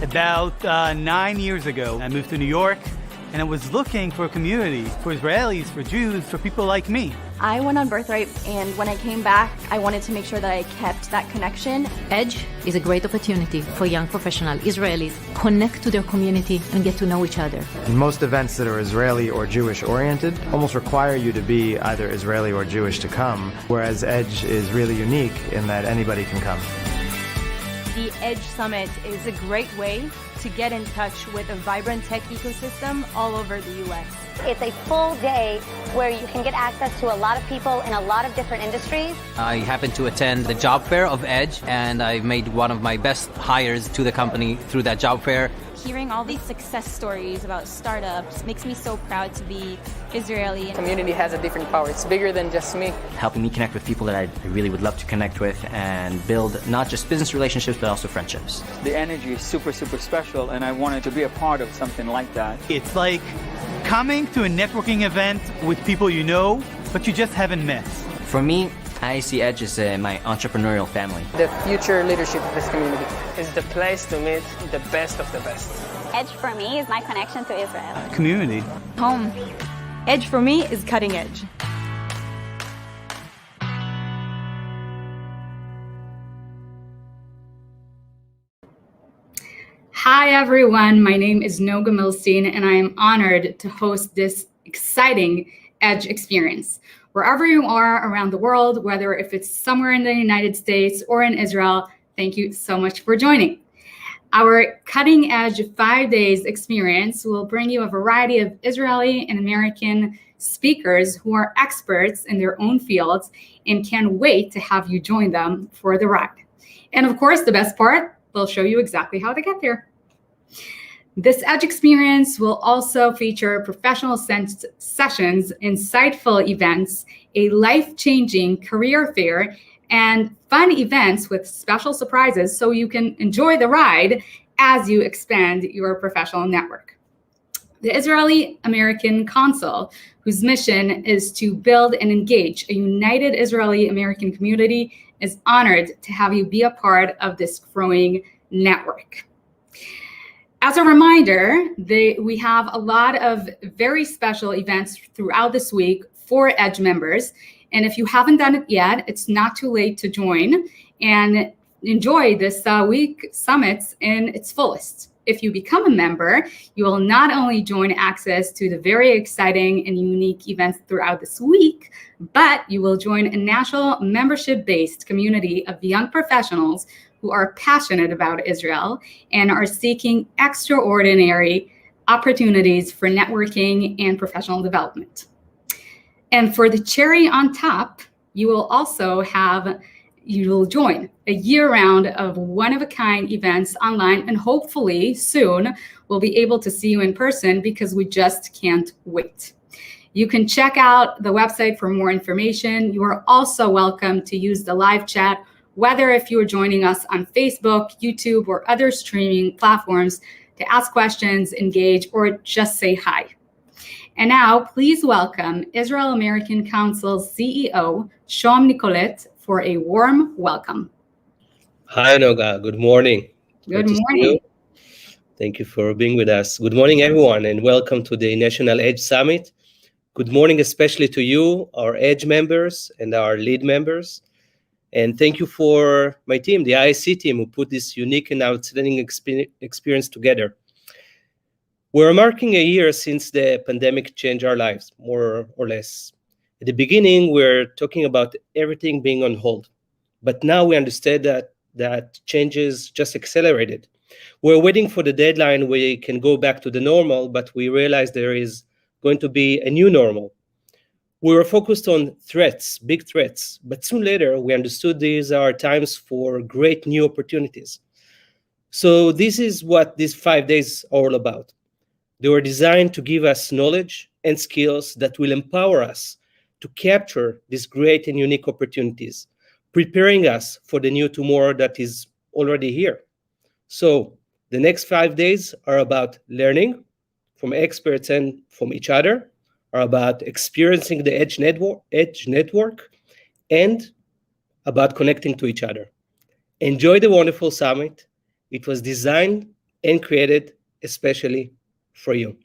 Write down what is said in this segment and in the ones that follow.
About 9 years ago, I moved to New York, and I was looking for a community for Israelis, for Jews, for people like me. I went on Birthright, and when I came back, I wanted to make sure that I kept that connection. EDGE is a great opportunity for young professional Israelis connect to their community and get to know each other. And most events that are Israeli or Jewish oriented almost require you to be either Israeli or Jewish to come, whereas EDGE is really unique in that anybody can come. The EDGE Summit is a great way to get in touch with a vibrant tech ecosystem all over the U.S. It's a full day where you can get access to a lot of people in a lot of different industries. I happened to attend the job fair of EDGE, and I made one of my best hires to the company through that job fair. Hearing all these success stories about startups makes me so proud to be Israeli. Community has a different power. It's bigger than just me. Helping me connect with people that I really would love to connect with and build not just business relationships, but also friendships. The energy is super, super special, and I wanted to be a part of something like that. It's like coming to a networking event with people you know, but you just haven't met. For me, I see EDGE as my entrepreneurial family. The future leadership of this community is the place to meet the best of the best. EDGE for me is my connection to Israel. Community. Home. EDGE for me is cutting edge. Hi everyone, my name is Noga Milstein, and I am honored to host this exciting EDGE experience. Wherever you are around the world, whether if it's somewhere in the United States or in Israel, thank you so much for joining. Our Cutting Edge 5 days experience will bring you a variety of Israeli and American speakers who are experts in their own fields and can't wait to have you join them for the ride. And of course, the best part, they'll show you exactly how to get there. This EDGE experience will also feature professional sessions, insightful events, a life-changing career fair, and fun events with special surprises so you can enjoy the ride as you expand your professional network. The Israeli American Council, whose mission is to build and engage a united Israeli American community, is honored to have you be a part of this growing network. As a reminder, we have a lot of very special events throughout this week for EDGE members. And if you haven't done it yet, it's not too late to join and enjoy this week summits in its fullest. If you become a member, you will not only join access to the very exciting and unique events throughout this week, but you will join a national membership-based community of young professionals who are passionate about Israel and are seeking extraordinary opportunities for networking and professional development. And for the cherry on top, you will join a year-round of one-of-a-kind events online, and hopefully soon we'll be able to see you in person because we just can't wait. You can check out the website for more information. You are also welcome to use the live chat, whether if you are joining us on Facebook, YouTube, or other streaming platforms, to ask questions, engage, or just say hi. And now, please welcome Israel American Council's CEO, Shom Nicolet, for a warm welcome. Hi, Noga. Good morning. Good morning. Thank you for being with us. Good morning, everyone, and welcome to the National EDGE Summit. Good morning, especially to you, our EDGE members and our lead members. And thank you for my team, the IIC team, who put this unique and outstanding experience together. We're marking a year since the pandemic changed our lives, more or less. At the beginning, we're talking about everything being on hold. But now we understand that changes just accelerated. We're waiting for the deadline where we can go back to the normal, but we realize there is going to be a new normal. We were focused on threats, big threats, but soon later we understood these are times for great new opportunities. So this is what these 5 days are all about. They were designed to give us knowledge and skills that will empower us to capture these great and unique opportunities, preparing us for the new tomorrow that is already here. So the next 5 days are about learning from experts and from each other, are about experiencing the EDGE network, and about connecting to each other. Enjoy the wonderful summit. It was designed and created especially for you.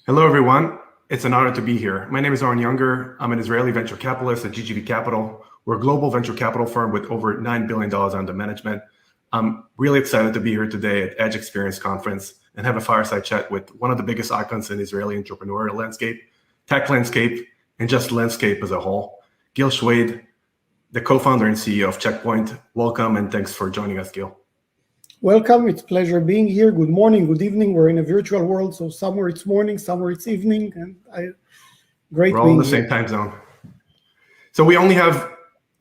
Hello, everyone. It's an honor to be here. My name is Aaron Younger. I'm an Israeli venture capitalist at GGV Capital. We're a global venture capital firm with over $9 billion under management. I'm really excited to be here today at Edge Experience Conference and have a fireside chat with one of the biggest icons in Israeli entrepreneurial landscape, tech landscape, and just landscape as a whole. Gil Schwade, the co-founder and CEO of Checkpoint. Welcome and thanks for joining us, Gil. Welcome. It's a pleasure being here. Good morning, good evening. We're in a virtual world, so somewhere it's morning, somewhere it's evening, and great. We're all in the same time zone. So we only have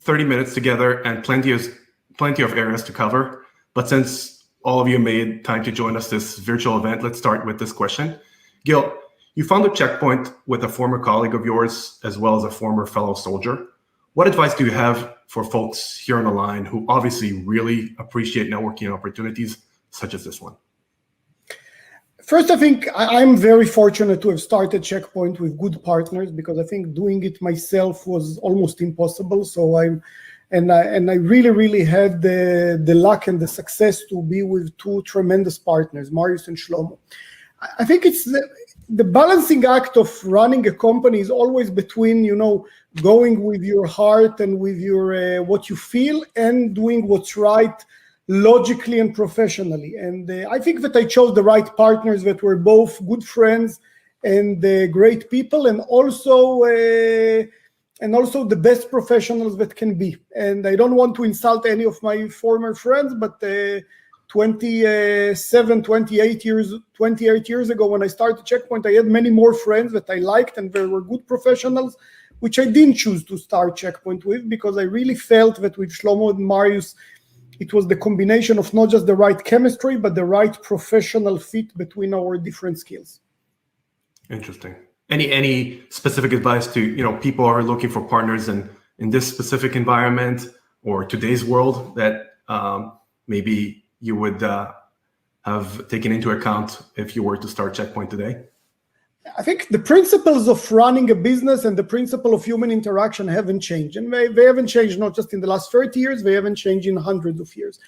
30 minutes together and plenty of areas to cover. But since all of you made time to join us this virtual event, let's start with this question. Gil, you founded Checkpoint with a former colleague of yours as well as a former fellow soldier. What advice do you have for folks here on the line who obviously really appreciate networking opportunities such as this one? First, I think I'm very fortunate to have started Checkpoint with good partners, because I think doing it myself was almost impossible. So I really had the luck and the success to be with two tremendous partners, Marius and Shlomo. I think it's the balancing act of running a company is always between, going with your heart and with your what you feel and doing what's right logically and professionally. And I think that I chose the right partners that were both good friends and great people, and also the best professionals that can be. And I don't want to insult any of my former friends, but 28 years ago when I started Checkpoint, I had many more friends that I liked and they were good professionals, which I didn't choose to start Checkpoint with, because I really felt that with Shlomo and Marius, it was the combination of not just the right chemistry, but the right professional fit between our different skills. Interesting. Any specific advice to people who are looking for partners in this specific environment or today's world that maybe you would have taken into account if you were to start Checkpoint today? I think the principles of running a business and the principle of human interaction haven't changed. And they haven't changed not just in the last 30 years, they haven't changed in hundreds of years.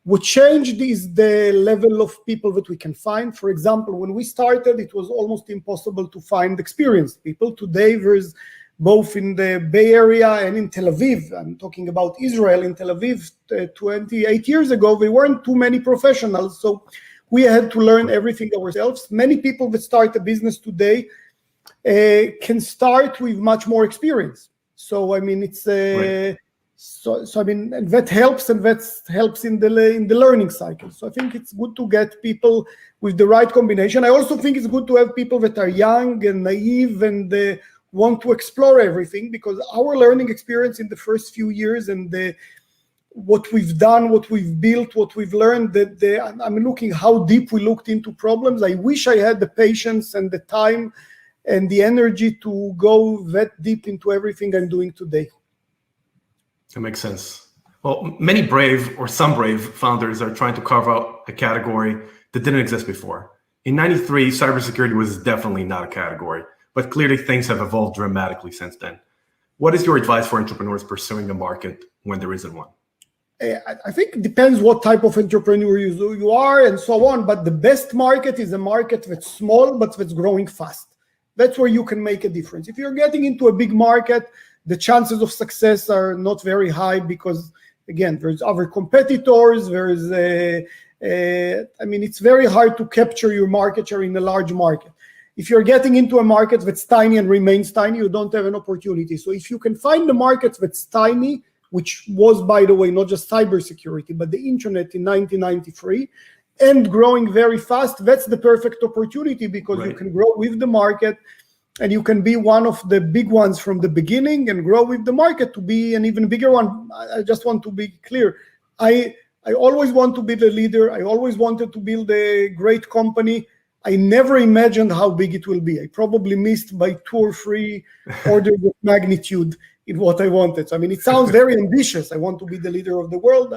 What changed is the level of people that we can find. For example, when we started, it was almost impossible to find experienced people. Today, there's both in the Bay Area and in Tel Aviv. I'm talking about Israel. In Tel Aviv, 28 years ago, there weren't too many professionals. So we had to learn everything ourselves. Many people that start a business today can start with much more experience. So I mean, it's right. I mean, and that helps, and that helps in the learning cycle. So I think it's good to get people with the right combination. I also think it's good to have people that are young and naive and want to explore everything, because our learning experience in the first few years and what we've done, what we've built, what we've learned. I'm looking how deep we looked into problems. I wish I had the patience and the time and the energy to go that deep into everything I'm doing today. That makes sense. Well, many brave or some brave founders are trying to carve out a category that didn't exist before. In '93, cybersecurity was definitely not a category, but clearly things have evolved dramatically since then. What is your advice for entrepreneurs pursuing a market when there isn't one? I think it depends what type of entrepreneur you are and so on, but the best market is a market that's small, but that's growing fast. That's where you can make a difference. If you're getting into a big market, the chances of success are not very high because, again, there's other competitors. It's very hard to capture your market share in a large market. If you're getting into a market that's tiny and remains tiny, you don't have an opportunity. So if you can find the market that's tiny, which was, by the way, not just cybersecurity, but the internet in 1993, and growing very fast, that's the perfect opportunity because you can grow with the market and you can be one of the big ones from the beginning and grow with the market to be an even bigger one. I just want to be clear. I always want to be the leader. I always wanted to build a great company. I never imagined how big it will be. I probably missed by 2 or 3 orders of magnitude in what I wanted. So, it sounds very ambitious. I want to be the leader of the world.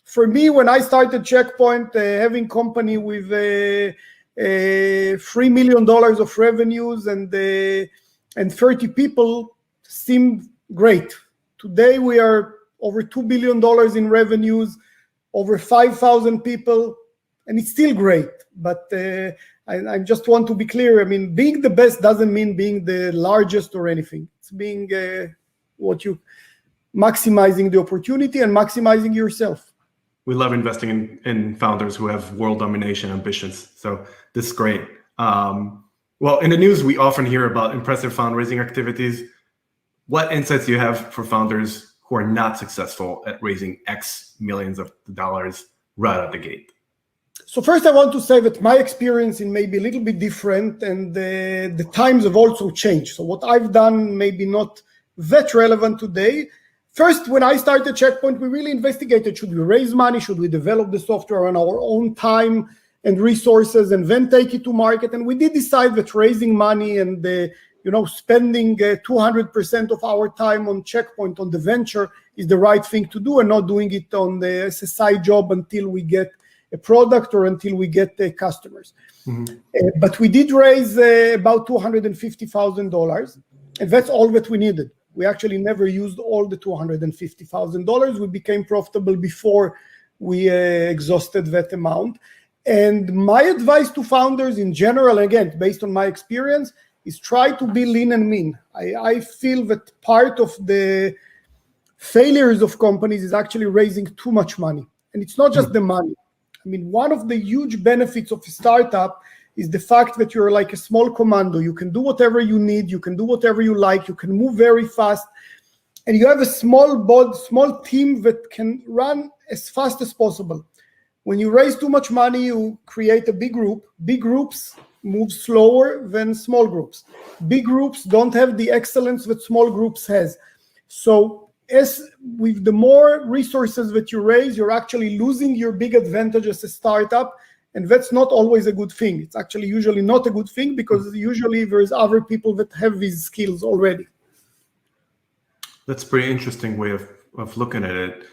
For me, when I started Checkpoint, having company with $3 million of revenues and 30 people seemed great. Today, we are over $2 billion in revenues, over 5,000 people, and it's still great. But I just want to be clear. Being the best doesn't mean being the largest or anything. It's being maximizing the opportunity and maximizing yourself. We love investing in founders who have world domination ambitions. So this is great. Well, in the news, we often hear about impressive fundraising activities. What insights do you have for founders who are not successful at raising X millions of dollars right out the gate? So first, I want to say that my experience may be a little bit different, and the times have also changed. So what I've done may be not that relevant today. First, when I started Checkpoint, we really investigated, should we raise money? Should we develop the software on our own time and resources and then take it to market? And we did decide that raising money and spending 200% of our time on Checkpoint, on the venture, is the right thing to do and not doing it on the SSI job until we get a product or until we get the customers. But we did raise about $250,000, and that's all that we needed. We actually never used all the $250,000. We became profitable before we exhausted that amount. And my advice to founders in general, again, based on my experience, is try to be lean and mean. I feel that part of the failures of companies is actually raising too much money. And it's not just the money. One of the huge benefits of a startup is the fact that you're like a small commando. You can do whatever you need. You can do whatever you like. You can move very fast. And you have a small team that can run as fast as possible. When you raise too much money, you create a big group. Big groups move slower than small groups. Big groups don't have the excellence that small groups has. So as with the more resources that you raise, you're actually losing your big advantage as a startup. And that's not always a good thing. It's actually usually not a good thing because usually there's other people that have these skills already. That's a pretty interesting way of looking at it.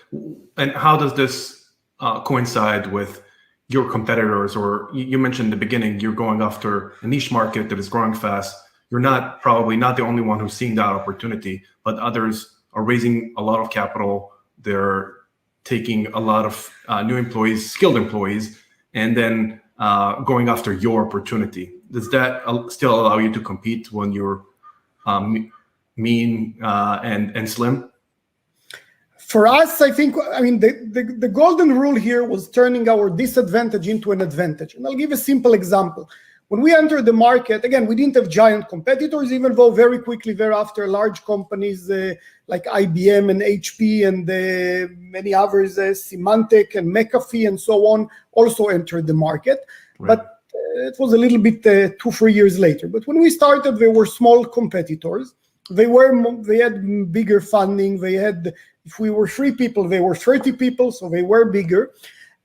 And how does this coincide with your competitors? Or you mentioned in the beginning, you're going after a niche market that is growing fast. You're probably not the only one who's seeing that opportunity, but others are raising a lot of capital. They're taking a lot of new employees, skilled employees, and then going after your opportunity. Does that still allow you to compete when you're mean and slim? For us, I think, the golden rule here was turning our disadvantage into an advantage. And I'll give a simple example. When we entered the market, again, we didn't have giant competitors, even though very quickly thereafter, large companies like IBM and HP and many others, Symantec and McAfee and so on, also entered the market. Right. But it was a little bit 2-3 years later. But when we started, there were small competitors. They had bigger funding. They had, if we were 3 people, they were 30 people, so they were bigger.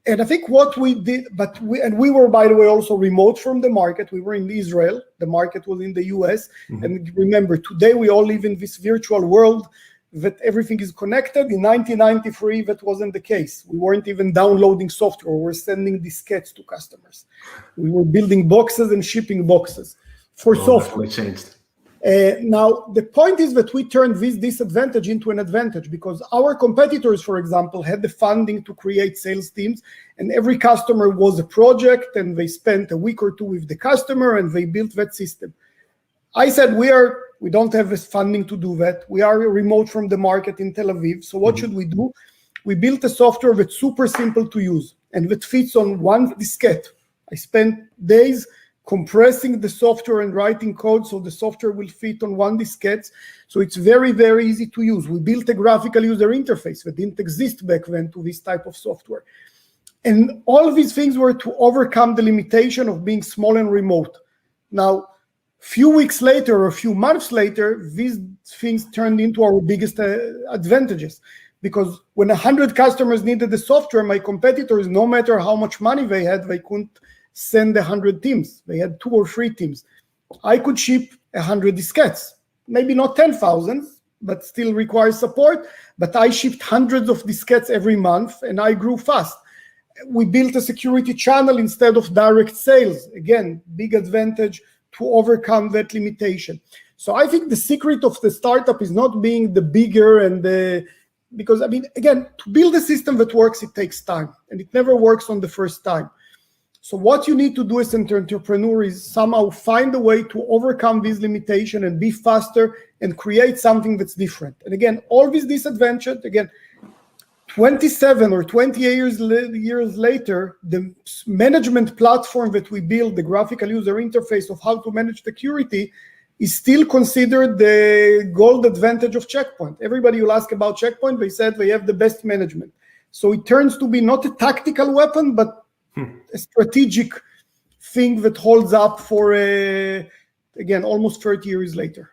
And I think what we did, we were, by the way, also remote from the market. We were in Israel. The market was in the US. Mm-hmm. And remember, today we all live in this virtual world that everything is connected. In 1993, that wasn't the case. We weren't even downloading software. We were sending diskettes to customers. We were building boxes and shipping boxes for software. Changed. Now, the point is that we turned this disadvantage into an advantage, because our competitors, for example, had the funding to create sales teams, and every customer was a project, and they spent a week or two with the customer, and they built that system. I said, we don't have this funding to do that. We are remote from the market in Tel Aviv. So what should we do? We built a software that's super simple to use and that fits on one diskette. I spent days compressing the software and writing code so the software will fit on one diskette. So it's very, very easy to use. We built a graphical user interface that didn't exist back then to this type of software. And all of these things were to overcome the limitation of being small and remote. Now, few weeks later or a few months later, these things turned into our biggest advantages. Because when 100 customers needed the software, my competitors, no matter how much money they had, they couldn't send 100 teams. They had 2 or 3 teams. I could ship 100 diskettes, maybe not 10,000, but still requires support. But I shipped hundreds of diskettes every month, and I grew fast. We built a security channel instead of direct sales. Again, big advantage to overcome that limitation. So I think the secret of the startup is not being the bigger and because, I mean, again, to build a system that works, it takes time, and it never works on the first time. So what you need to do as an entrepreneur is somehow find a way to overcome this limitation and be faster and create something that's different. And again, all these disadvantages, again, 27 or 28 years later, the management platform that we built, the graphical user interface of how to manage security, is still considered the gold advantage of Checkpoint. Everybody will ask about Checkpoint, they said they have the best management. So it turns to be not a tactical weapon, but a strategic thing that holds up for, again, almost 30 years later.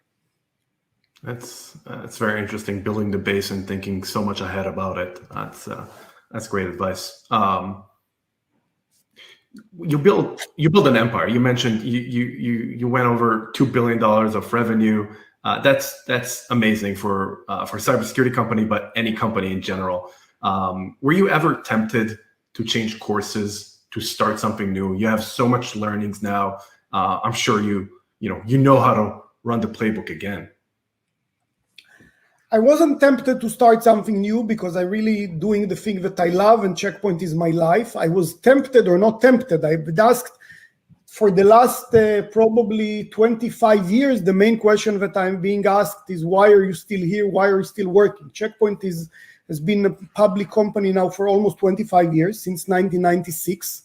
That's very interesting, building the base and thinking so much ahead about it. That's great advice. You build an empire. You mentioned you went over $2 billion of revenue. That's amazing for a cybersecurity company, but any company in general. Were you ever tempted to change courses, to start something new? You have so much learnings now. I'm sure you know how to run the playbook again. I wasn't tempted to start something new because I'm really doing the thing that I love, and Checkpoint is my life. I was tempted or not tempted. I've been asked for the last probably 25 years, the main question that I'm being asked is, why are you still here? Why are you still working? Checkpoint has been a public company now for almost 25 years, since 1996.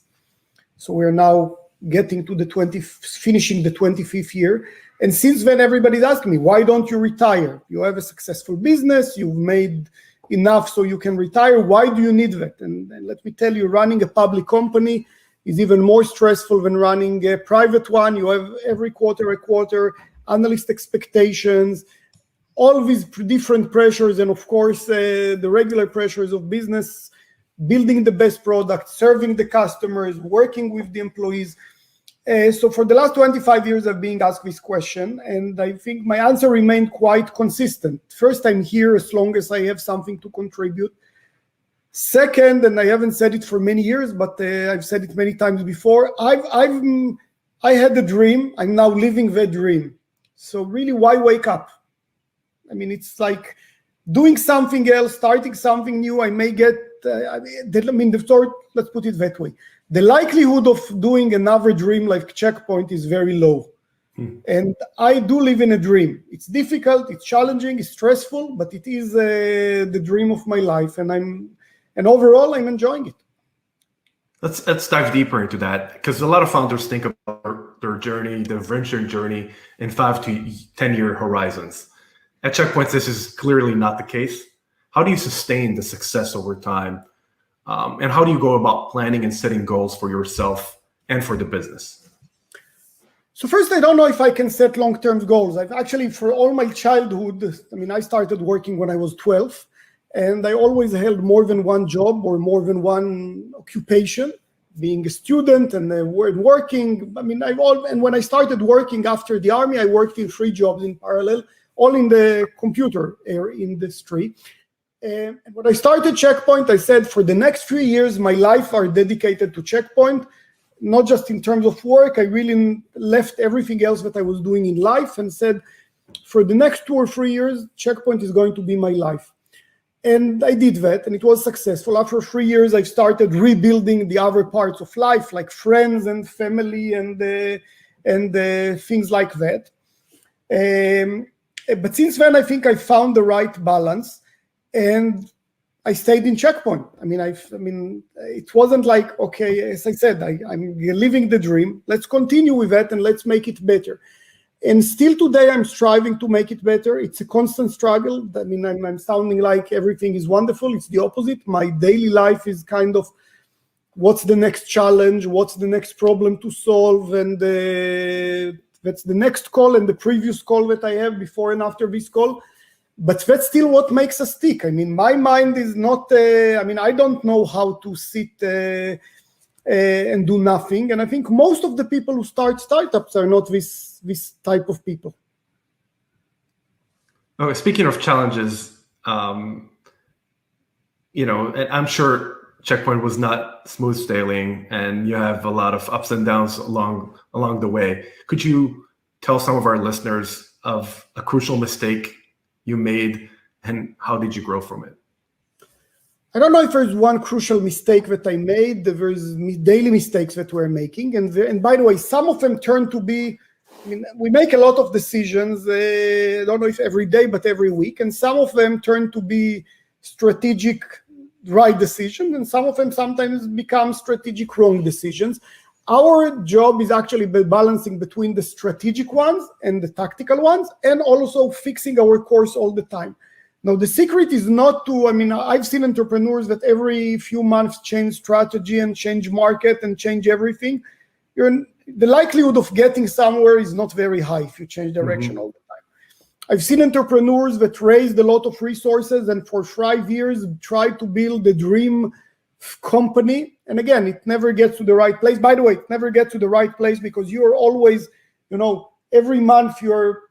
So we're now getting to finishing the 25th year. And since then, everybody's asking me, why don't you retire? You have a successful business, you've made enough so you can retire. Why do you need that? And let me tell you, running a public company is even more stressful than running a private one. You have every quarter, analyst expectations, all these different pressures, and of course, the regular pressures of business, building the best product, serving the customers, working with the employees. So for the last 25 years, I've been asked this question, and I think my answer remained quite consistent. First, I'm here as long as I have something to contribute. Second, and I haven't said it for many years, but I've said it many times before, I had a dream. I'm now living that dream. So really, why wake up? I mean, it's like doing something else, starting something new. I may get, let's put it that way. The likelihood of doing another dream like Checkpoint is very low. And I do live in a dream. It's difficult, it's challenging, it's stressful, but it is the dream of my life, and overall I'm enjoying it. Let's dive deeper into that, because a lot of founders think about their journey, their venture journey, in 5 to 10-year horizons. At Checkpoint, this is clearly not the case. How do you sustain the success over time? And how do you go about planning and setting goals for yourself and for the business? So first, I don't know if I can set long-term goals. I've actually, for all my childhood, I mean, I started working when I was 12, and I always held more than one job or more than one occupation, being a student and working. I mean, and when I started working after the army, I worked in 3 jobs in parallel, all in the computer industry. And when I started Checkpoint, I said, for the next 3 years, my life are dedicated to Checkpoint. Not just in terms of work, I really left everything else that I was doing in life and said, for the next 2 or 3 years, Checkpoint is going to be my life. And I did that, and it was successful. After 3 years, I started rebuilding the other parts of life, like friends and family and things like that. But since then, I think I found the right balance, and I stayed in Checkpoint. I mean, it wasn't like, okay, as I said, I'm living the dream. Let's continue with that and let's make it better. And still today, I'm striving to make it better. It's a constant struggle. I mean, I'm sounding like everything is wonderful. It's the opposite. My daily life is kind of, what's the next challenge? What's the next problem to solve? And that's the next call and the previous call that I have before and after this call. But that's still what makes us tick. I mean, my mind is not, I don't know how to sit and do nothing. And I think most of the people who start startups are not this type of people. Oh, speaking of challenges, and I'm sure Checkpoint was not smooth sailing, and you have a lot of ups and downs along the way. Could you tell some of our listeners of a crucial mistake you made, and how did you grow from it? I don't know if there's one crucial mistake that I made. There's daily mistakes that we're making. And by the way, some of them turn to be, we make a lot of decisions, I don't know if every day, but every week. And some of them turn to be strategic right decisions, and some of them sometimes become strategic wrong decisions. Our job is actually balancing between the strategic ones and the tactical ones, and also fixing our course all the time. Now, the secret is not to, I've seen entrepreneurs that every few months change strategy and change market and change everything. The likelihood of getting somewhere is not very high if you change direction all the time. I've seen entrepreneurs that raised a lot of resources and for 5 years tried to build the dream company, and again, it never gets to the right place. By the way, it never gets to the right place because you're always, every month you're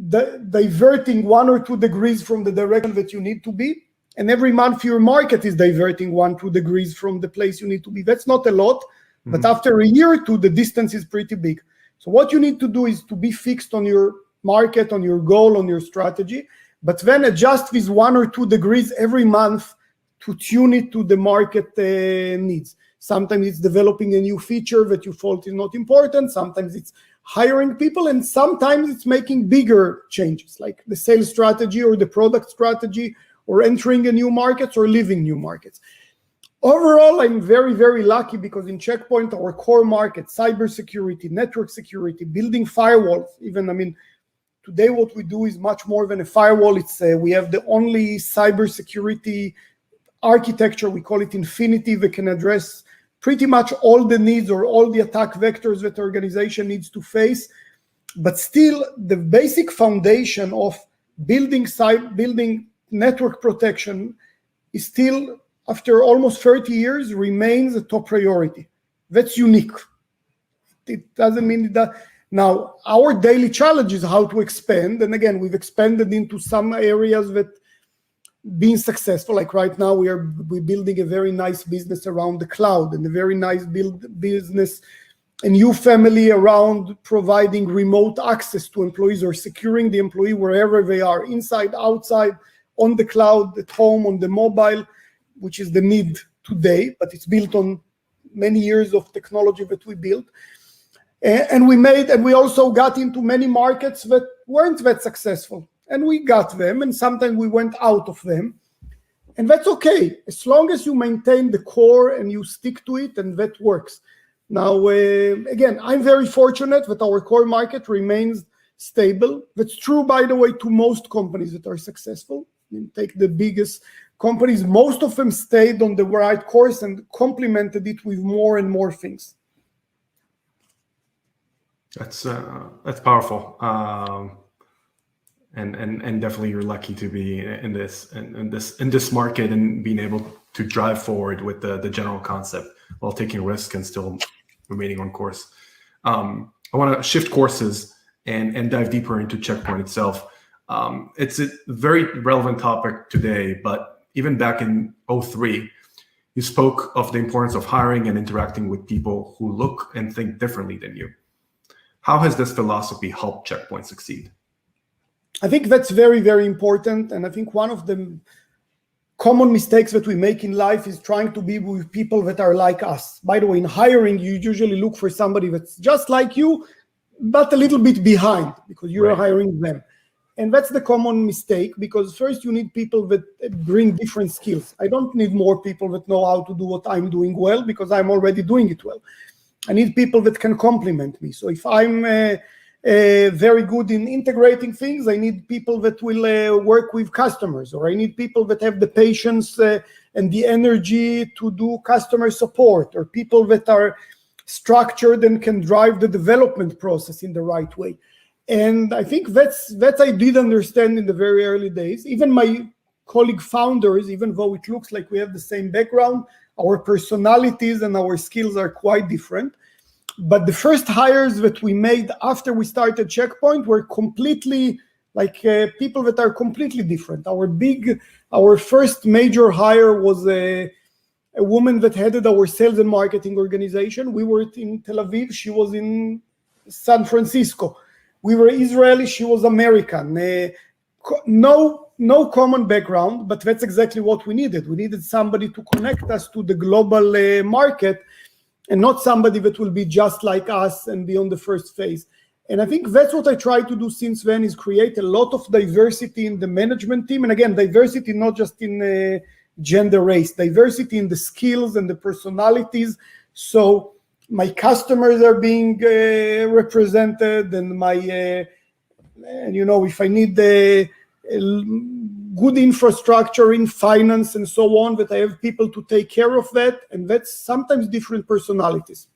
diverting 1 or 2 degrees from the direction that you need to be, and every month your market is diverting 1 or 2 degrees from the place you need to be. That's not a lot, but after a year or two, the distance is pretty big. So what you need to do is to be fixed on your market, on your goal, on your strategy, but then adjust these 1 or 2 degrees every month to tune it to the market needs. Sometimes it's developing a new feature that you thought is not important. Sometimes it's hiring people, and sometimes it's making bigger changes, like the sales strategy or the product strategy, or entering a new market or leaving new markets. Overall, I'm very, very lucky because in Checkpoint, our core market, cybersecurity, network security, building firewalls, today what we do is much more than a firewall. We have the only cybersecurity architecture, we call it Infinity, that can address pretty much all the needs or all the attack vectors that the organization needs to face. But still, the basic foundation of building network protection is still, after almost 30 years, remains a top priority. That's unique. It doesn't mean that. Now, our daily challenge is how to expand. And again, we've expanded into some areas that being successful, like right now we're building a very nice business around the cloud, and a very nice business, a new family around providing remote access to employees or securing the employee wherever they are, inside, outside, on the cloud, at home, on the mobile, which is the need today, but it's built on many years of technology that we built. And we also got into many markets that weren't that successful. And we got them, and sometimes we went out of them. And that's okay, as long as you maintain the core and you stick to it, and that works. Now, again, I'm very fortunate that our core market remains stable. That's true, by the way, to most companies that are successful. Take the biggest companies, most of them stayed on the right course and complemented it with more and more things. That's powerful. And definitely you're lucky to be in this market and being able to drive forward with the general concept while taking risk and still remaining on course. I want to shift courses and dive deeper into Checkpoint itself. It's a very relevant topic today, but even back in 2003, you spoke of the importance of hiring and interacting with people who look and think differently than you. How has this philosophy helped Checkpoint succeed? I think that's very, very important. And I think one of the common mistakes that we make in life is trying to be with people that are like us. By the way, in hiring, you usually look for somebody that's just like you, but a little bit behind because you're hiring them. And that's the common mistake, because first you need people that bring different skills. I don't need more people that know how to do what I'm doing well, because I'm already doing it well. I need people that can complement me. So if I'm very good in integrating things, I need people that will work with customers, or I need people that have the patience and the energy to do customer support, or people that are structured and can drive the development process in the right way. And I think that I did understand in the very early days. Even my colleague founders, even though it looks like we have the same background, our personalities and our skills are quite different. But the first hires that we made after we started Checkpoint were completely like people that are completely different. Our first major hire was a woman that headed our sales and marketing organization. We were in Tel Aviv. She was in San Francisco. We were Israeli. She was American. No common background, but that's exactly what we needed. We needed somebody to connect us to the global market, and not somebody that will be just like us and be on the first phase. And I think that's what I tried to do since then, is create a lot of diversity in the management team. And again, diversity not just in gender, race, diversity in the skills and the personalities. So my customers are being represented, and if I need good infrastructure in finance and so on, that I have people to take care of that, and that's sometimes different personalities.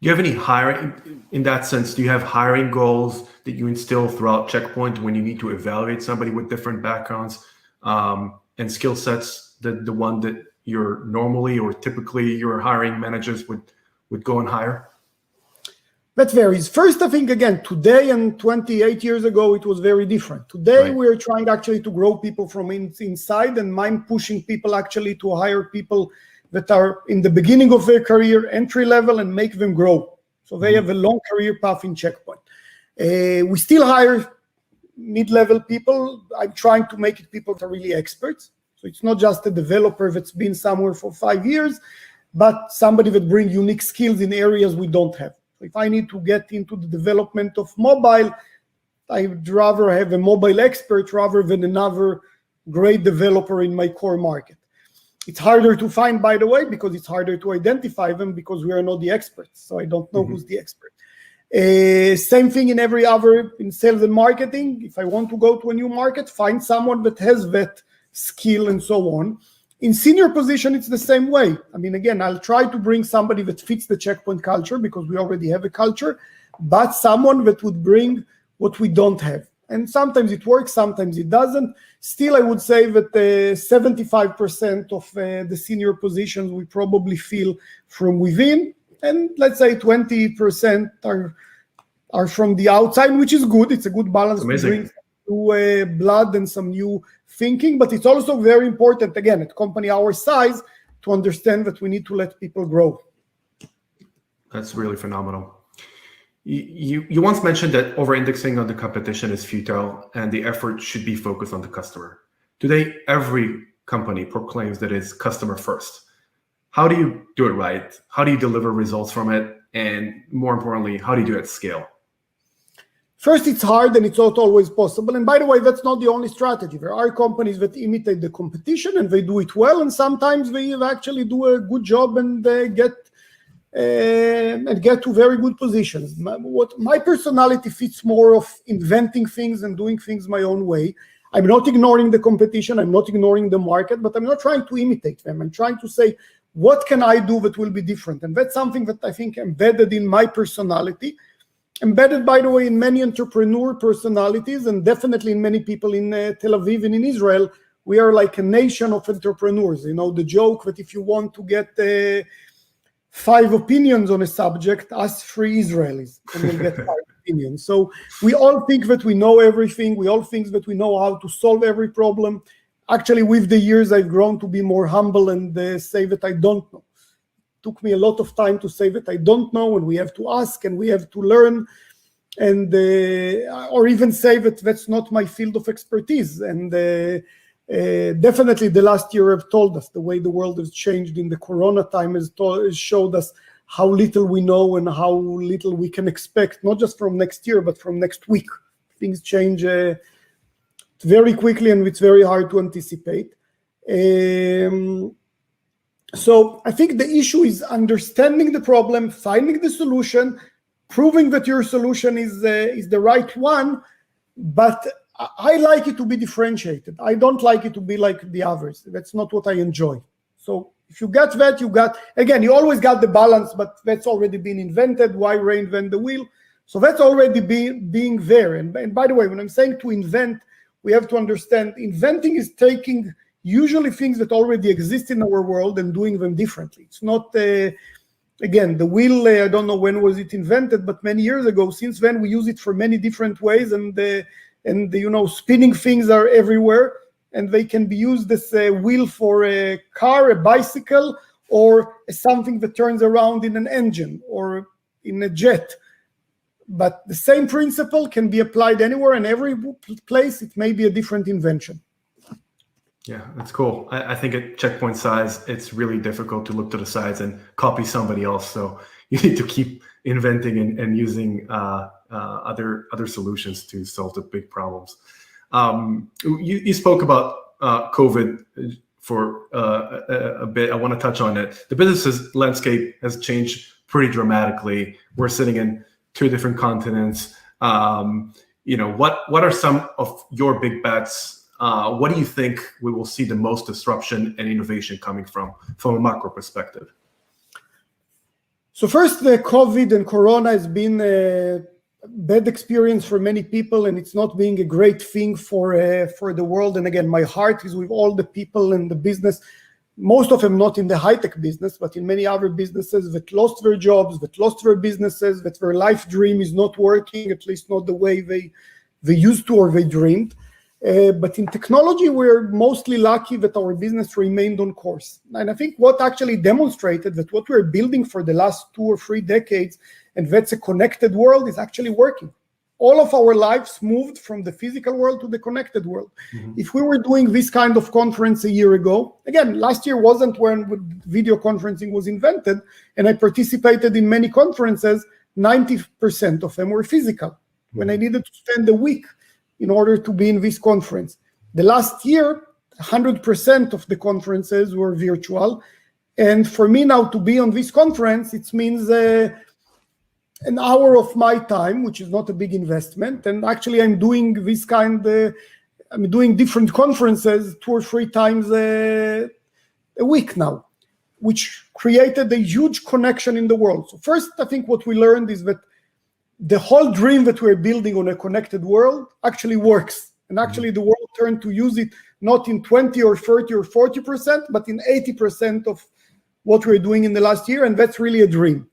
Do you have any hiring, in that sense, do you have hiring goals that you instill throughout Checkpoint when you need to evaluate somebody with different backgrounds and skill sets, the one that you're normally or typically your hiring managers would go and hire? That varies. First, I think, again, today and 28 years ago, it was very different. Today, we're trying actually to grow people from inside, and I'm pushing people actually to hire people that are in the beginning of their career, entry level, and make them grow. So they have a long career path in Checkpoint. We still hire mid-level people. I'm trying to make it people that are really experts. So it's not just a developer that's been somewhere for 5 years, but somebody that brings unique skills in areas we don't have. If I need to get into the development of mobile, I'd rather have a mobile expert rather than another great developer in my core market. It's harder to find, by the way, because it's harder to identify them, because we are not the experts. So I don't know who's the expert. Same thing in sales and marketing. If I want to go to a new market, find someone that has that skill and so on. In senior position, it's the same way. I mean, again, I'll try to bring somebody that fits the Checkpoint culture, because we already have a culture, but someone that would bring what we don't have. And sometimes it works, sometimes it doesn't. Still, I would say that 75% of the senior positions we probably fill from within, and let's say 20% are from the outside, which is good. It's a good balance to bring new blood and some new thinking, but it's also very important, again, at a company our size, to understand that we need to let people grow. That's really phenomenal. You once mentioned that over-indexing on the competition is futile and the effort should be focused on the customer. Today, every company proclaims that it's customer first. How do you do it right? How do you deliver results from it? And more importantly, how do you do it at scale? First, it's hard and it's not always possible. And by the way, that's not the only strategy. There are companies that imitate the competition and they do it well. And sometimes they actually do a good job and get to very good positions. My personality fits more of inventing things and doing things my own way. I'm not ignoring the competition. I'm not ignoring the market, but I'm not trying to imitate them. I'm trying to say, what can I do that will be different? And that's something that I think embedded in my personality. embedded, by the way, in many entrepreneur personalities, and definitely in many people in Tel Aviv and in Israel. We are like a nation of entrepreneurs. You know, the joke that if you want to get 5 opinions on a subject, ask 3 Israelis, and you'll get 5 opinions. So we all think that we know everything. We all think that we know how to solve every problem. Actually, with the years, I've grown to be more humble and say that I don't know. It took me a lot of time to say that I don't know, and we have to ask and we have to learn, and or even say that that's not my field of expertise. And definitely the last year have told us the way the world has changed in the Corona time has showed us how little we know and how little we can expect, not just from next year, but from next week. Things change very quickly, and it's very hard to anticipate. So I think the issue is understanding the problem, finding the solution, proving that your solution is the right one, but I like it to be differentiated. I don't like it to be like the others. That's not what I enjoy. So if you got that, you got, again, you always got the balance, but that's already been invented. Why reinvent the wheel? So that's already being there. And by the way, when I'm saying to invent, we have to understand inventing is taking usually things that already exist in our world and doing them differently. It's not, again, the wheel, I don't know when was it invented, but many years ago. Since then, we use it for many different ways, and you know, spinning things are everywhere, and they can be used as a wheel for a car, a bicycle, or something that turns around in an engine or in a jet. But the same principle can be applied anywhere, and every place it may be a different invention. Yeah, that's cool. I think at checkpoint size, it's really difficult to look to the sides and copy somebody else. So you need to keep inventing and using other solutions to solve the big problems. You spoke about COVID for a bit. I want to touch on it. The business landscape has changed pretty dramatically. We're sitting in 2 different continents. You know, what are some of your big bets? What do you think we will see the most disruption and innovation coming from a macro perspective? So first, the COVID and Corona has been a bad experience for many people, and it's not being a great thing for the world. And again, my heart is with all the people in the business, most of them not in the high-tech business, but in many other businesses that lost their jobs, that lost their businesses, that their life dream is not working, at least not the way they used to or they dreamed. But in technology, we're mostly lucky that our business remained on course. And I think what actually demonstrated that what we're building for the last 2 or 3 decades, and that's a connected world, is actually working. All of our lives moved from the physical world to the connected world. Mm-hmm. If we were doing this kind of conference a year ago, again, last year wasn't when video conferencing was invented, and I participated in many conferences, 90% of them were physical, mm-hmm. when I needed to spend a week in order to be in this conference. The last year, 100% of the conferences were virtual. And for me now to be on this conference, it means an hour of my time, which is not a big investment. And actually I'm doing this I'm doing different conferences 2 or 3 times a week now, which created a huge connection in the world. So first, I think what we learned is that the whole dream that we're building on a connected world actually works. And actually the world turned to use it not in 20 or 30 or 40%, but in 80% of what we're doing in the last year. And that's really a dream.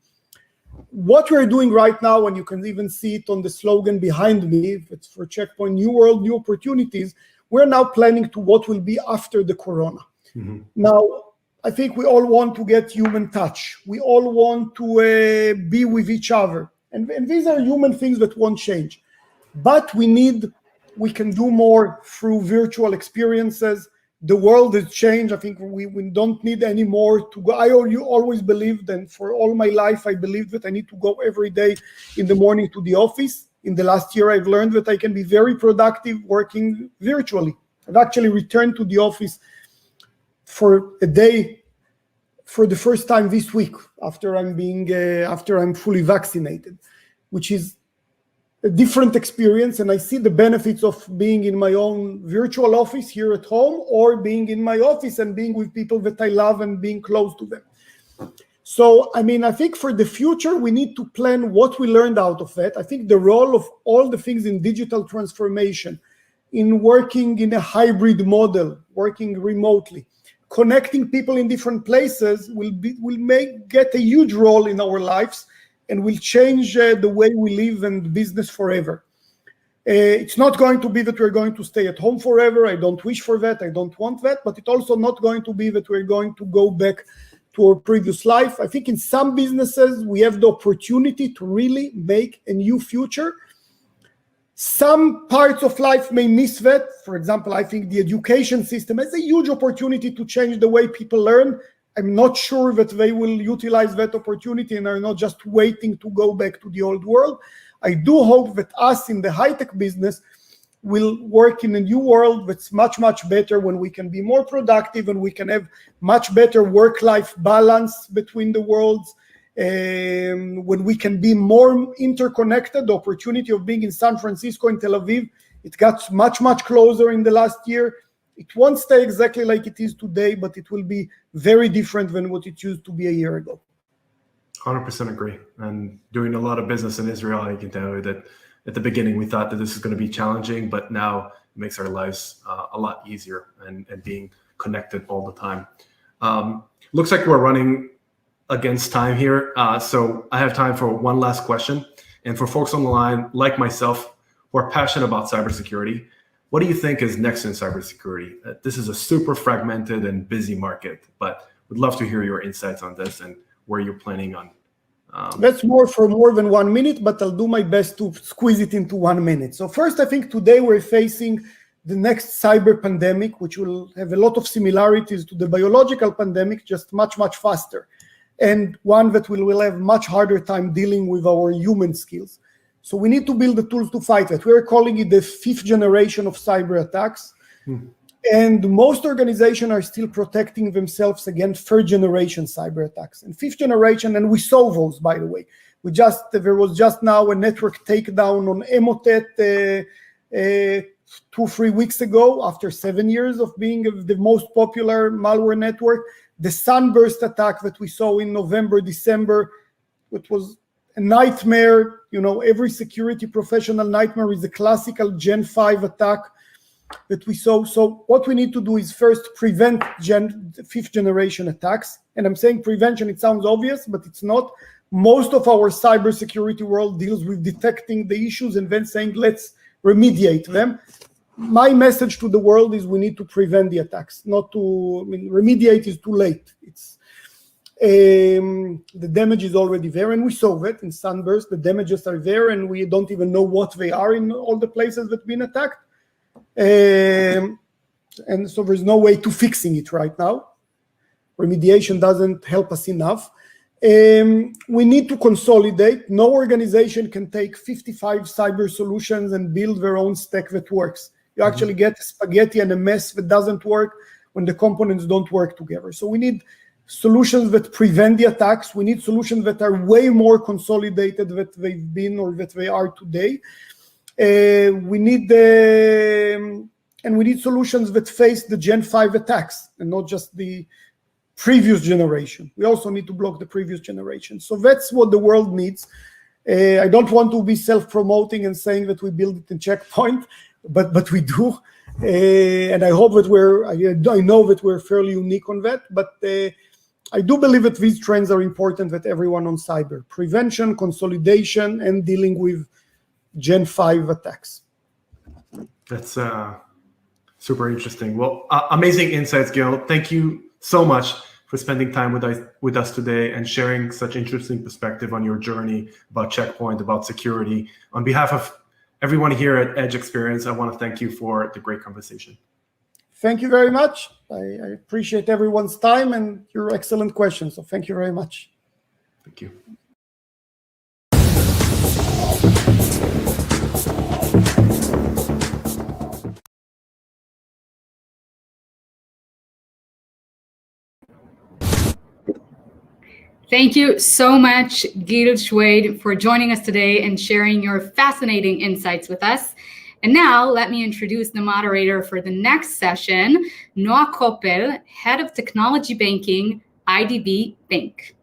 What we're doing right now, and you can even see it on the slogan behind me, it's for Checkpoint, New World, New Opportunities, we're now planning to what will be after the Corona. Mm-hmm. Now, I think we all want to get human touch. We all want to be with each other. And these are human things that won't change. But we can do more through virtual experiences. The world has changed. I think we don't need any more to go. I always believed, and for all my life, I believed that I need to go every day in the morning to the office. In the last year, I've learned that I can be very productive working virtually. I've actually returned to the office for a day for the first time this week after I'm fully vaccinated, which is a different experience. And I see the benefits of being in my own virtual office here at home, or being in my office and being with people that I love and being close to them. So, I mean, I think for the future, we need to plan what we learned out of it. I think the role of all the things in digital transformation, in working in a hybrid model, working remotely, connecting people in different places will get a huge role in our lives and will change the way we live and business forever. It's not going to be that we're going to stay at home forever. I don't wish for that. I don't want that. But it's also not going to be that we're going to go back to our previous life. I think in some businesses, we have the opportunity to really make a new future. Some parts of life may miss that. For example, I think the education system has a huge opportunity to change the way people learn. I'm not sure that they will utilize that opportunity and are not just waiting to go back to the old world. I do hope that us in the high-tech business will work in a new world that's much, much better, when we can be more productive and we can have much better work-life balance between the worlds, when we can be more interconnected. The opportunity of being in San Francisco and Tel Aviv, it got much, much closer in the last year. It won't stay exactly like it is today, but it will be very different than what it used to be a year ago. 100% agree. And doing a lot of business in Israel, I can tell you that at the beginning we thought that this is going to be challenging, but now it makes our lives a lot easier and being connected all the time. Looks like we're running against time here. So I have time for one last question. And for folks on the line, like myself, who are passionate about cybersecurity, what do you think is next in cybersecurity? This is a super fragmented and busy market, but would love to hear your insights on this and where you're planning on. That's more than 1 minute, but I'll do my best to squeeze it into 1 minute. So first, I think today we're facing the next cyber pandemic, which will have a lot of similarities to the biological pandemic, just much, much faster. And one that we will have much harder time dealing with our human skills. So we need to build the tools to fight that. We're calling it the 5th generation of cyber attacks. And most organizations are still protecting themselves against 3rd generation cyber attacks. And 5th generation, and we saw those, by the way. There was just now a network takedown on Emotet 2-3 weeks ago, after 7 years of being the most popular malware network. The Sunburst attack that we saw in November, December, which was a nightmare. You know, every security professional nightmare is a classical Gen 5 attack that we saw. So what we need to do is first prevent 5th generation attacks. And I'm saying prevention, it sounds obvious, but it's not. Most of our cybersecurity world deals with detecting the issues and then saying, let's remediate them. My message to the world is we need to prevent the attacks, not to, remediate is too late. It's the damage is already there, and we saw that in Sunburst. The damages are there, and we don't even know what they are in all the places that have been attacked. And so there's no way to fixing it right now. Remediation doesn't help us enough. We need to consolidate. No organization can take 55 cyber solutions and build their own stack that works. You actually get a spaghetti and a mess that doesn't work when the components don't work together. So we need solutions that prevent the attacks. We need solutions that are way more consolidated than they've been or that they are today. We need solutions that face the Gen 5 attacks and not just the previous generation. We also need to block the previous generation. So that's what the world needs. I don't want to be self-promoting and saying that we build it in Checkpoint, but we do. And I hope that I know that we're fairly unique on that, but I do believe that these trends are important that everyone on cyber: prevention, consolidation, and dealing with Gen 5 attacks. That's super interesting. Well, amazing insights, Gil. Thank you so much for spending time with us today and sharing such interesting perspective on your journey about Checkpoint, about security. On behalf of everyone here at Edge Experience, I want to thank you for the great conversation. Thank you very much. I appreciate everyone's time and your excellent questions. So thank you very much. Thank you. Thank you so much, Gil Shwed, for joining us today and sharing your fascinating insights with us. And now let me introduce the moderator for the next session, Noah Koppel, Head of Technology Banking, IDB Bank.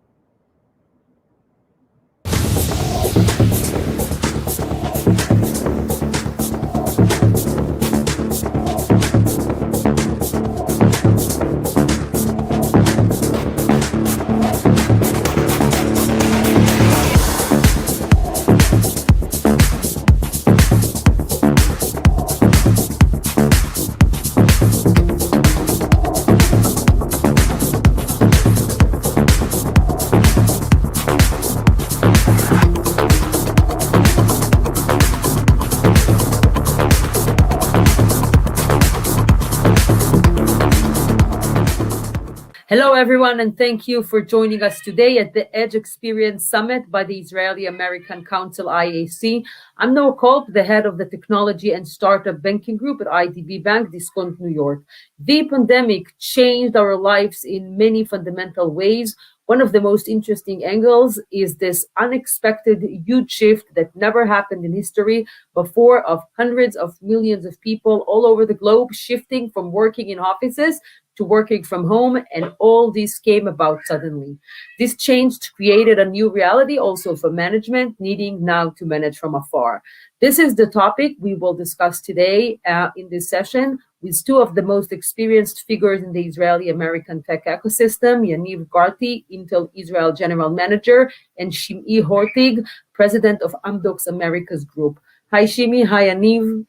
Hello, everyone, and thank you for joining us today at the Edge Experience Summit by the Israeli-American Council, IAC. I'm Noah Kolb, the head of the Technology and Startup Banking Group at IDB Bank, Discount New York. The pandemic changed our lives in many fundamental ways. One of the most interesting angles is this unexpected huge shift that never happened in history before, of hundreds of millions of people all over the globe shifting from working in offices to working from home, and all this came about suddenly. This change created a new reality also for management, needing now to manage from afar. This is the topic we will discuss today in this session with two of the most experienced figures in the Israeli-American tech ecosystem, Yaniv Garti, Intel Israel General Manager, and Shimei Hortig, President of Amdocs Americas Group. Hi, Shimi. Hi, Yaniv.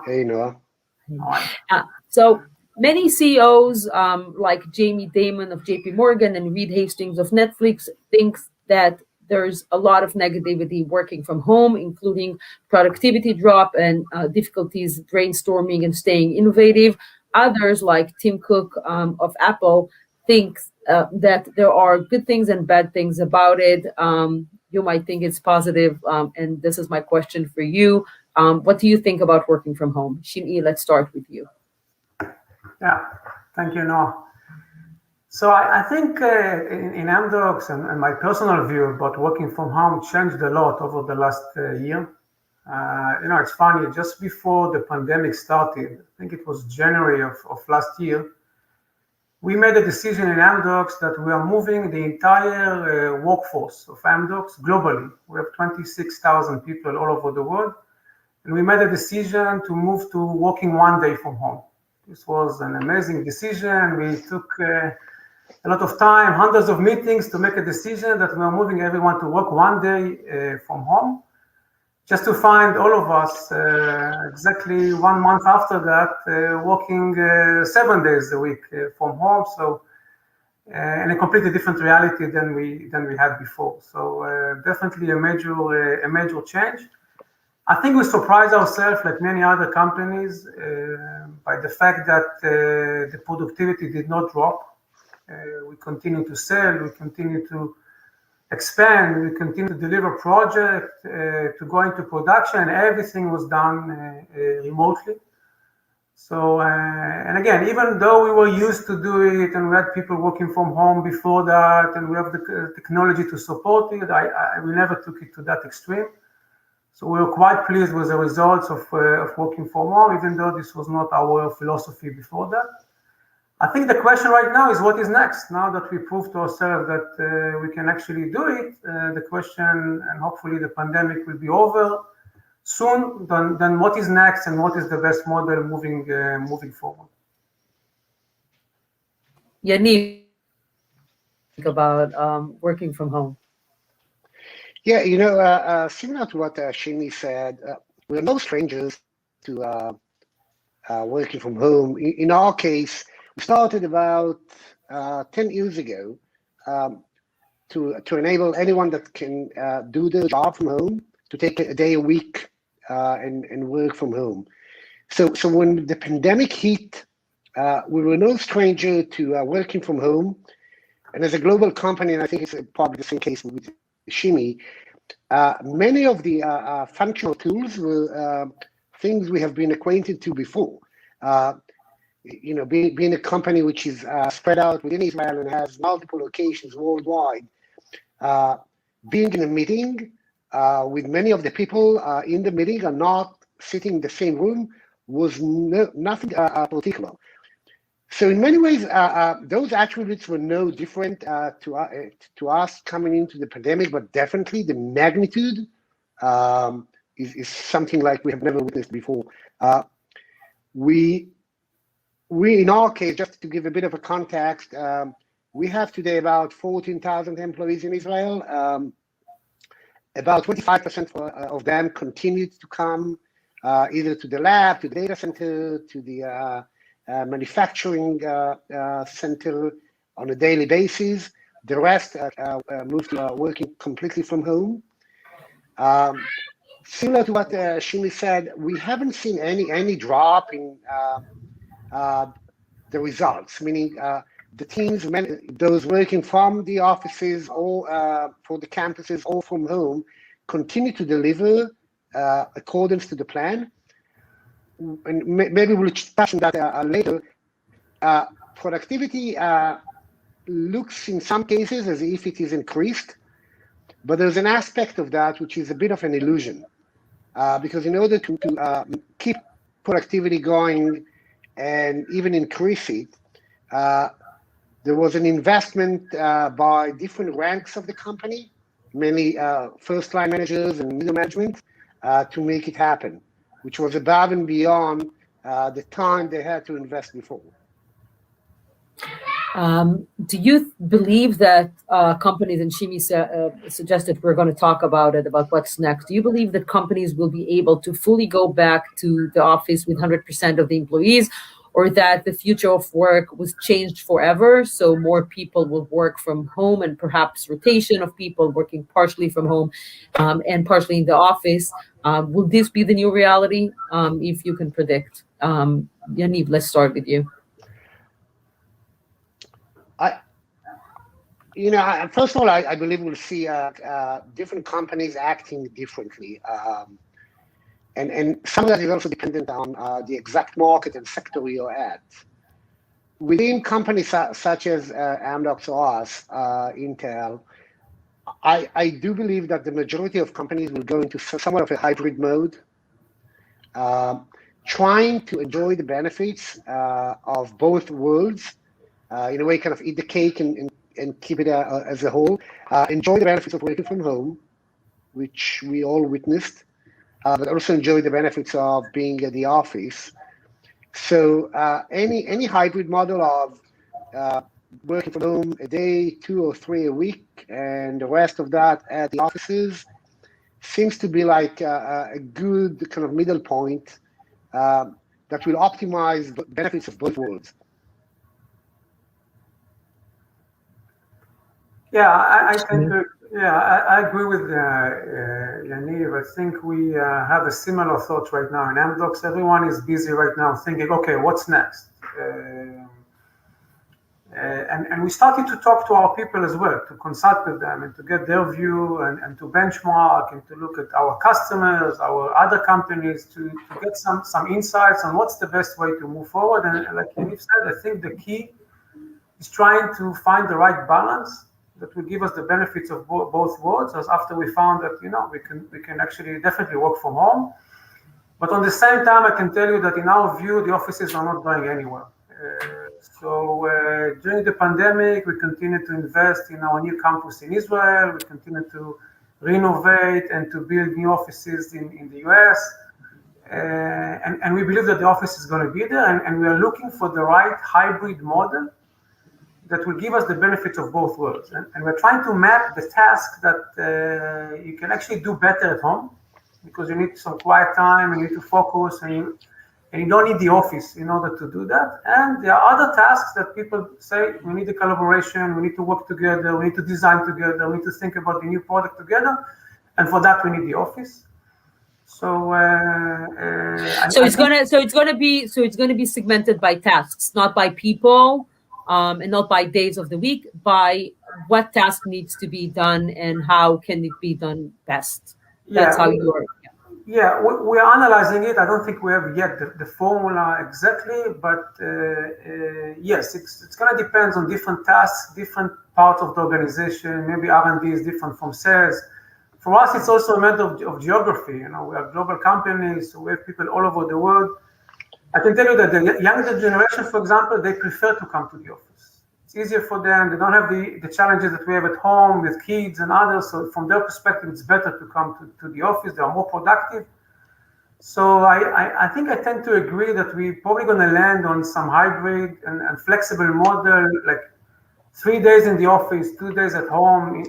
Hey, Noah. So many CEOs like Jamie Dimon of JP Morgan and Reed Hastings of Netflix thinks that there's a lot of negativity working from home, including productivity drop and difficulties brainstorming and staying innovative. Others, like Tim Cook of Apple, think that there are good things and bad things about it. You might think it's positive, and this is my question for you. What do you think about working from home? Shimei, let's start with you. Yeah, thank you, Noah. So I think in Amdocs and my personal view about working from home changed a lot over the last year. It's funny, just before the pandemic started, I think it was January of last year, we made a decision in Amdocs that we are moving the entire workforce of Amdocs globally. We have 26,000 people all over the world, and we made a decision to move to working one day from home. This was an amazing decision. We took a lot of time, hundreds of meetings to make a decision that we are moving everyone to work one day from home. Just to find all of us exactly 1 month after that working 7 days a week from home. So, in a completely different reality than we had before. So definitely a major change. I think we surprised ourselves, like many other companies, by the fact that the productivity did not drop. We continue to sell, we continue to expand, we continue to deliver projects, to go into production, and everything was done remotely. So, and again, even though we were used to do it and we had people working from home before that, and we have the technology to support it, we never took it to that extreme. So we were quite pleased with the results of working from home, even though this was not our philosophy before that. I think the question right now is what is next? Now that we proved to ourselves that we can actually do it, the question, and hopefully the pandemic will be over soon, then what is next and what is the best model moving forward? Yaniv, about working from home. Yeah, Similar to what Shimi said, we're no strangers to working from home. In our case, we started about 10 years ago to enable anyone that can do the job from home to take a day a week and work from home. So when the pandemic hit, we were no stranger to working from home. And as a global company, and I think it's probably the same case with Shimi, many of the functional tools were things we have been acquainted to before. Being a company which is spread out within Israel and has multiple locations worldwide, being in a meeting with many of the people in the meeting are not sitting in the same room was nothing particular. So in many ways, those attributes were no different to us coming into the pandemic, but definitely the magnitude is something like we have never witnessed before. We in our case, just to give a bit of a context, we have today about 14,000 employees in Israel. About 25% of them continued to come either to the lab, to the data center, to the manufacturing center on a daily basis. The rest moved to working completely from home. Similar to what Shimi said, we haven't seen any drop in the results, meaning the teams, those working from the offices or for the campuses or from home, continue to deliver accordance to the plan. And maybe we'll touch on that later. Productivity looks in some cases as if it is increased, but there's an aspect of that which is a bit of an illusion. Because in order to keep productivity going and even increase it, there was an investment by different ranks of the company, mainly first-line managers and middle management, to make it happen, which was above and beyond the time they had to invest before. Do you believe that companies, and Shimi suggested we're going to talk about it, about what's next. Do you believe that companies will be able to fully go back to the office with 100% of the employees, or that the future of work was changed forever, so more people will work from home and perhaps rotation of people working partially from home and partially in the office? Will this be the new reality, if you can predict? Yaniv, let's start with you. First of all, I believe we'll see different companies acting differently. And some of that is also dependent on the exact market and sector you're at. Within companies such as Amdocs or us, Intel, I do believe that the majority of companies will go into somewhat of a hybrid mode, trying to enjoy the benefits of both worlds, in a way kind of eat the cake and keep it as a whole. Enjoy the benefits of working from home, which we all witnessed, but also enjoy the benefits of being at the office. So any hybrid model of working from home a day, 2 or 3 a week, and the rest of that at the offices seems to be like a good kind of middle point that will optimize the benefits of both worlds. Yeah, I agree with Yaniv. I think we have a similar thought right now in Amdocs. Everyone is busy right now thinking, okay, what's next? And we started to talk to our people as well, to consult with them and to get their view and to benchmark and to look at our customers, our other companies, to get some insights on what's the best way to move forward. And like Yaniv said, I think the key is trying to find the right balance that will give us the benefits of both worlds, as after we found that, we can actually definitely work from home. But on the same time, I can tell you that in our view, the offices are not going anywhere. So during the pandemic, we continue to invest in our new campus in Israel. We continue to renovate and to build new offices in the US. And we believe that the office is going to be there. And we are looking for the right hybrid model that will give us the benefits of both worlds. And we're trying to map the task that you can actually do better at home, because you need some quiet time, and you need to focus, and you don't need the office in order to do that. And there are other tasks that people say, we need a collaboration, we need to work together, we need to design together, we need to think about the new product together. And for that, we need the office. So it's gonna be segmented by tasks, not by people. And not by days of the week, by what task needs to be done and how can it be done best. That's how you work. Yeah, we are analyzing it. I don't think we have yet the formula exactly, but yes, it's going to depend on different tasks, different parts of the organization. Maybe R&D is different from sales. For us, it's also a matter of geography. We are global companies, so we have people all over the world. I can tell you that the younger generation, for example, they prefer to come to the office. It's easier for them. They don't have the challenges that we have at home with kids and others. So from their perspective, it's better to come to the office. They are more productive. So I think I tend to agree that we're probably going to land on some hybrid and flexible model, like 3 days in the office, 2 days at home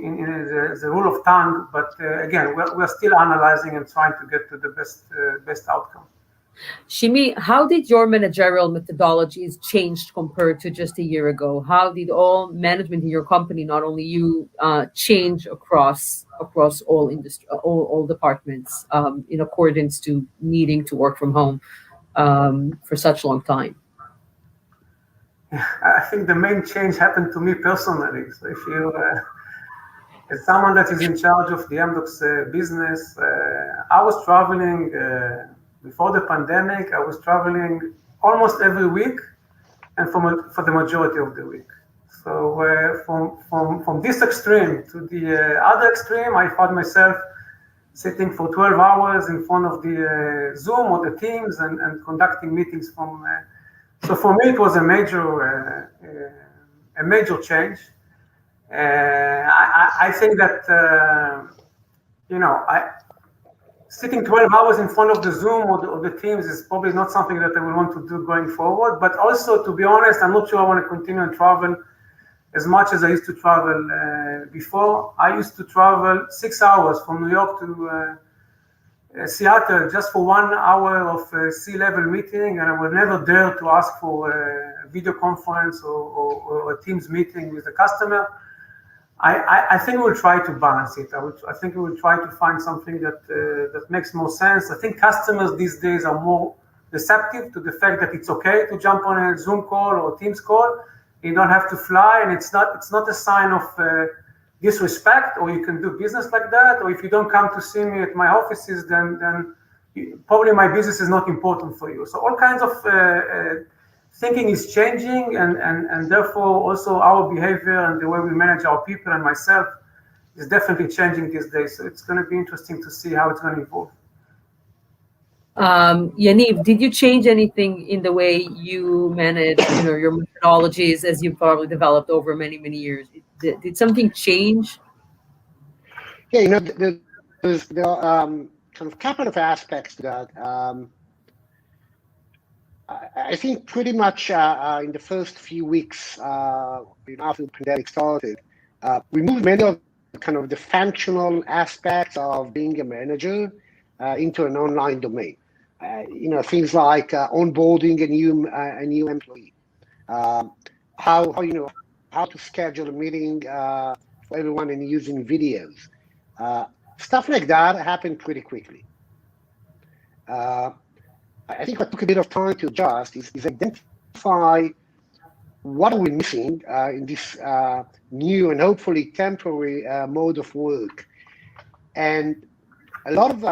as a rule of thumb. But again, we're still analyzing and trying to get to the best outcome. Shimi, how did your managerial methodologies change compared to just a year ago? How did all management in your company, not only you, change across all industry, all departments, in accordance to needing to work from home for such a long time? I think the main change happened to me personally. So if you, as someone that is in charge of the Amdocs business, I was traveling before the pandemic. I was traveling almost every week, and for the majority of the week. So from this extreme to the other extreme, I found myself sitting for 12 hours in front of the Zoom or the Teams and conducting meetings from. So for me, it was a major change. I think that sitting 12 hours in front of the Zoom or the Teams is probably not something that I will want to do going forward. But also, to be honest, I'm not sure I want to continue and travel as much as I used to travel before. I used to travel 6 hours from New York to Seattle just for 1 hour of C-level meeting, and I would never dare to ask for a video conference or a Teams meeting with a customer. I think we'll try to balance it. I think we will try to find something that makes more sense. I think customers these days are more receptive to the fact that it's okay to jump on a Zoom call or Teams call. You don't have to fly, and it's not a sign of disrespect, or you can do business like that, or if you don't come to see me at my offices, then probably my business is not important for you. So all kinds of thinking is changing, and therefore also our behavior and the way we manage our people and myself is definitely changing these days. So it's going to be interesting to see how it's going to evolve. Yaniv, did you change anything in the way you manage, your methodologies as you've probably developed over many, many years? Did something change? Yeah, there's kind of couple of aspects to that. I think pretty much in the first few weeks after the pandemic started, we moved many of kind of the functional aspects of being a manager into an online domain. Things like onboarding a new employee, how to schedule a meeting for everyone and using videos. Stuff like that happened pretty quickly. I think what took a bit of time to adjust is identify what are we missing in this new and hopefully temporary mode of work. And a lot of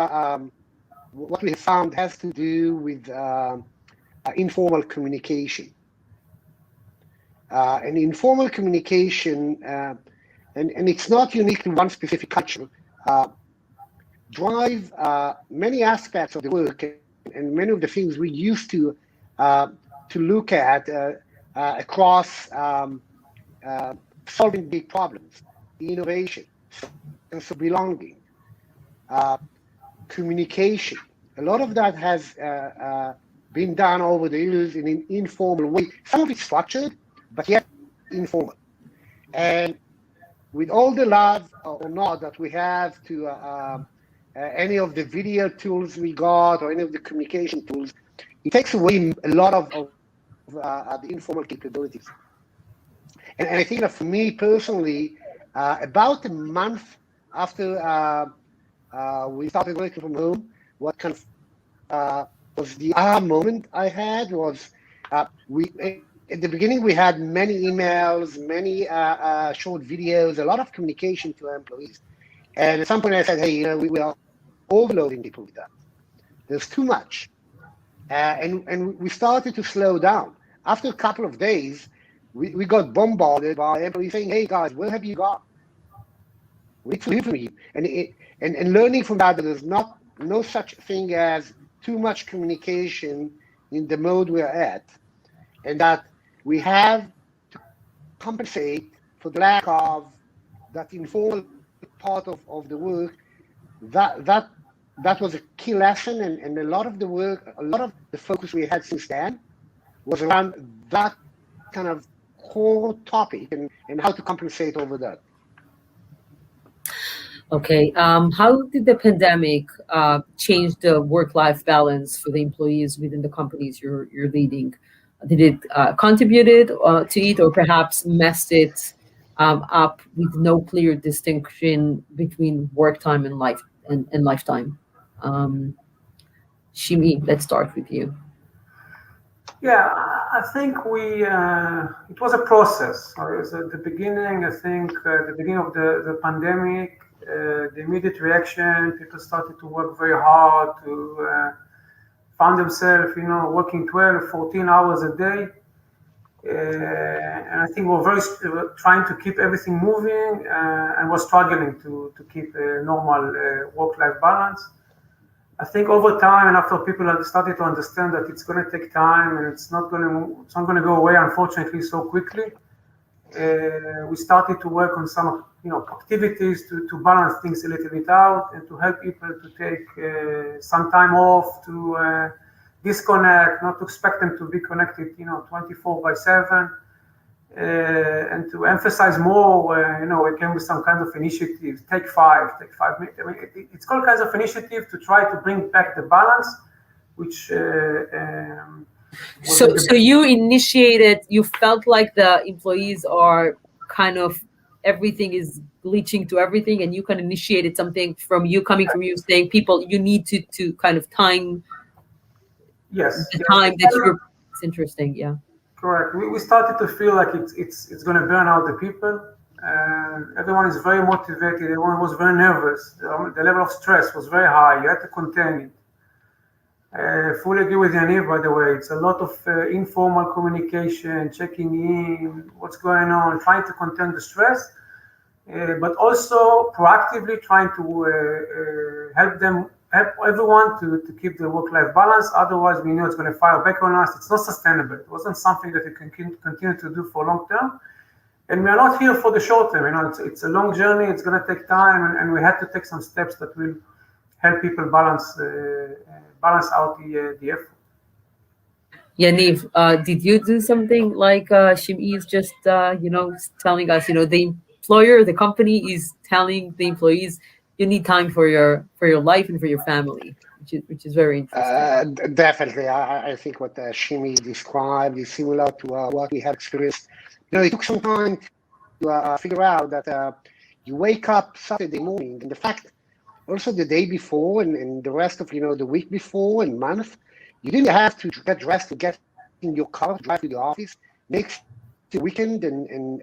what we have found has to do with informal communication. And informal communication, and it's not unique to one specific culture, drive many aspects of the work and many of the things we used to look at across solving big problems, innovation, sense of belonging, communication. A lot of that has been done over the years in an informal way. Some of it structured, but yet informal. And with all the love or not that we have to any of the video tools we got or any of the communication tools, it takes away a lot of the informal capabilities. And I think that for me personally, about a month after we started working from home, what kind of was the aha moment I had was at the beginning we had many emails, many short videos, a lot of communication to our employees. And at some point I said, hey, we are overloading people with that. There's too much. And we started to slow down. After a couple of days, we got bombarded by employees saying, hey guys, where have you gone? We need to hear from you. And learning from that there's no such thing as too much communication in the mode we're at, and that we have to compensate for the lack of that informal part of the work. That was a key lesson, and a lot of the work, a lot of the focus we had since then was around that kind of core topic and how to compensate over that. Okay, how did the pandemic change the work-life balance for the employees within the companies you're leading? Did it contribute to it, or perhaps messed it up with no clear distinction between work time and lifetime? Shimi, let's start with you. Yeah, I think it was a process. It was at the beginning, I think, the beginning of the pandemic, the immediate reaction, people started to work very hard to found themselves, working 12, 14 hours a day. And I think we're trying to keep everything moving and we're struggling to keep a normal work-life balance. I think over time and after people have started to understand that it's going to take time and it's not going to go away, unfortunately, so quickly, we started to work on some activities to balance things a little bit out and to help people to take some time off, to disconnect, not to expect them to be connected 24/7, and to emphasize more, we came with some kind of initiatives, take five minutes. I mean, it's all kinds of initiative to try to bring back the balance, which So you initiated, you felt like the employees are kind of, everything is glitching to everything, and you kind of initiated something coming from you saying, people, you need to kind of time the time that it's interesting. Yeah. Correct. We started to feel like it's going to burn out the people. Everyone is very motivated. Everyone was very nervous. The level of stress was very high. You had to contain it. Fully agree with Yaniv, by the way. It's a lot of informal communication, checking in, what's going on, trying to contain the stress, but also proactively trying to help everyone to keep the work-life balance. Otherwise, we know it's going to fire back on us. It's not sustainable. It wasn't something that we can continue to do for long term. And we are not here for the short term. It's a long journey. It's going to take time, and we had to take some steps that will help people balance out the effort. Yaniv, did you do something like Shim'i is just telling us? The employer, the company is telling the employees, you need time for your life and for your family, which is very interesting. Definitely, I think what Shim'i described is similar to what we have experienced. It took some time to figure out that you wake up Saturday morning, and the fact also the day before and the rest of the week before and month, you didn't have to get dressed to get in your car, drive to the office. Makes the weekend and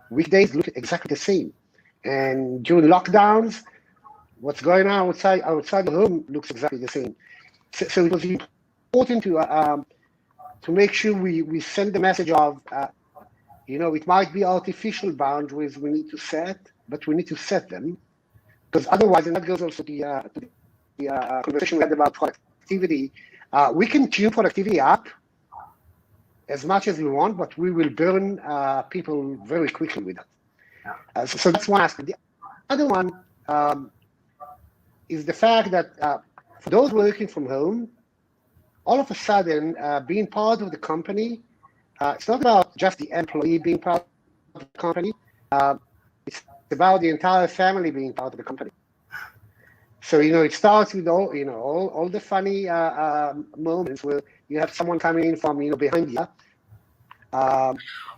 weekdays look exactly the same. And during lockdowns, what's going on outside the home looks exactly the same. So it was important to make sure we send the message of, it might be artificial boundaries we need to set, but we need to set them. Because otherwise, and that goes also to the conversation we had about productivity, we can tune productivity up as much as we want, but we will burn people very quickly with that. So that's one aspect. The other one is the fact that for those working from home, all of a sudden, being part of the company, it's not about just the employee being part of the company. It's about the entire family being part of the company. So, it starts with all the funny moments where you have someone coming in from, behind you.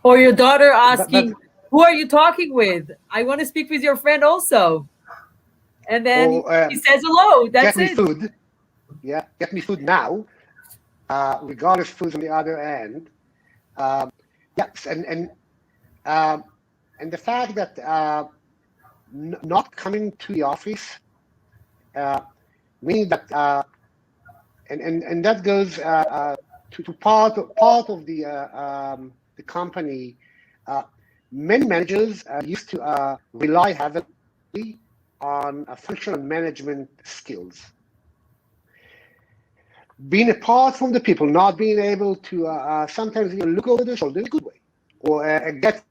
Or your daughter asking, who are you talking with? I want to speak with your friend also. And then he says hello. That's it. Get me food. Yeah, get me food now. Regardless of who's on the other end. Yes, and the fact that not coming to the office means that, and that goes to part of the company. Many managers used to rely heavily on functional management skills. Being apart from the people, not being able to sometimes look over the shoulder in a good way, or get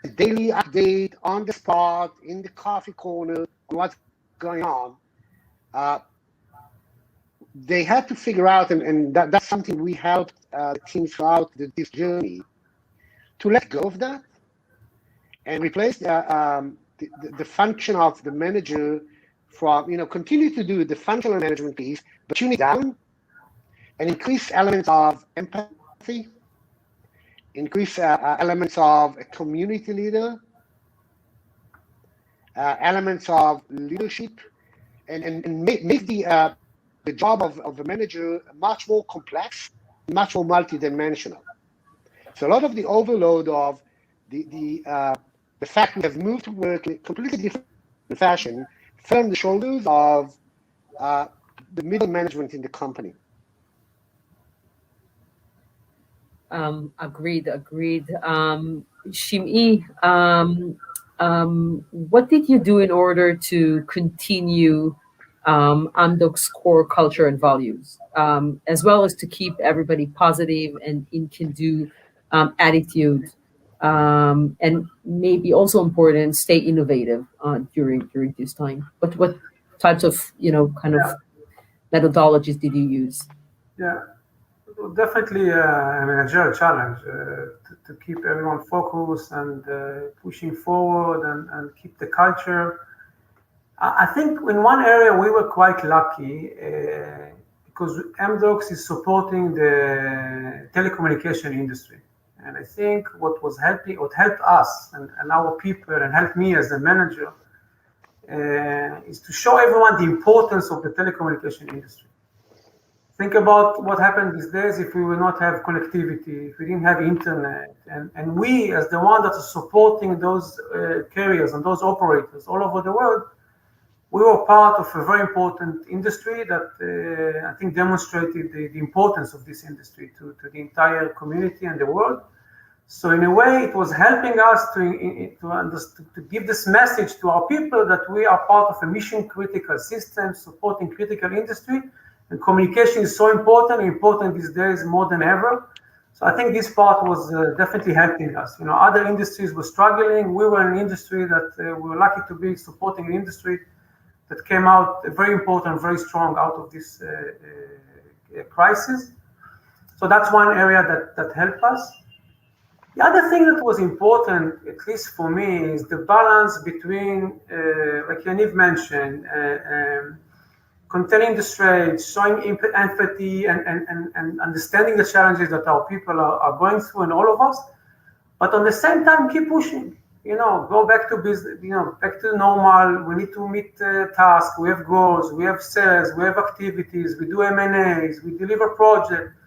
a daily update on the spot, in the coffee corner, on what's going on. They had to figure out, and that's something we helped the team throughout this journey, to let go of that and replace the function of the manager from, continue to do the functional management piece, but tune it down and increase elements of empathy, increase elements of a community leader, elements of leadership, and make the job of the manager much more complex much more multidimensional. So a lot of the overload of the fact we have moved to work in a completely different fashion fell on the shoulders of the middle management in the company. Agreed. Shim'i, what did you do in order to continue Amdocs' core culture and values, as well as to keep everybody positive and in can-do attitude, and maybe also important, stay innovative during this time? What types of kind of methodologies did you use? Yeah. Definitely a managerial challenge to keep everyone focused and pushing forward and keep the culture. I think in one area we were quite lucky because Amdocs is supporting the telecommunication industry. And I think what helped us and our people and helped me as a manager is to show everyone the importance of the telecommunication industry. Think about what happened these days if we will not have connectivity, if we didn't have internet, and we, as the one that is supporting those carriers and those operators all over the world, we were part of a very important industry that I think demonstrated the importance of this industry to the entire community and the world. So in a way, it was helping us to give this message to our people that we are part of a mission-critical system supporting critical industry. And communication is so important these days more than ever. So I think this part was definitely helping us. Other industries were struggling. We were in an industry that we were lucky to be supporting an industry that came out very important, very strong out of this crisis. So that's one area that helped us. The other thing that was important, at least for me, is the balance between, like Yaniv mentioned, containing the straits, showing empathy, and understanding the challenges that our people are going through, and all of us. But on the same time, keep pushing. Go back to business. Back to normal. We need to meet tasks. We have goals. We have sales. We have activities. We do M&As. We deliver projects.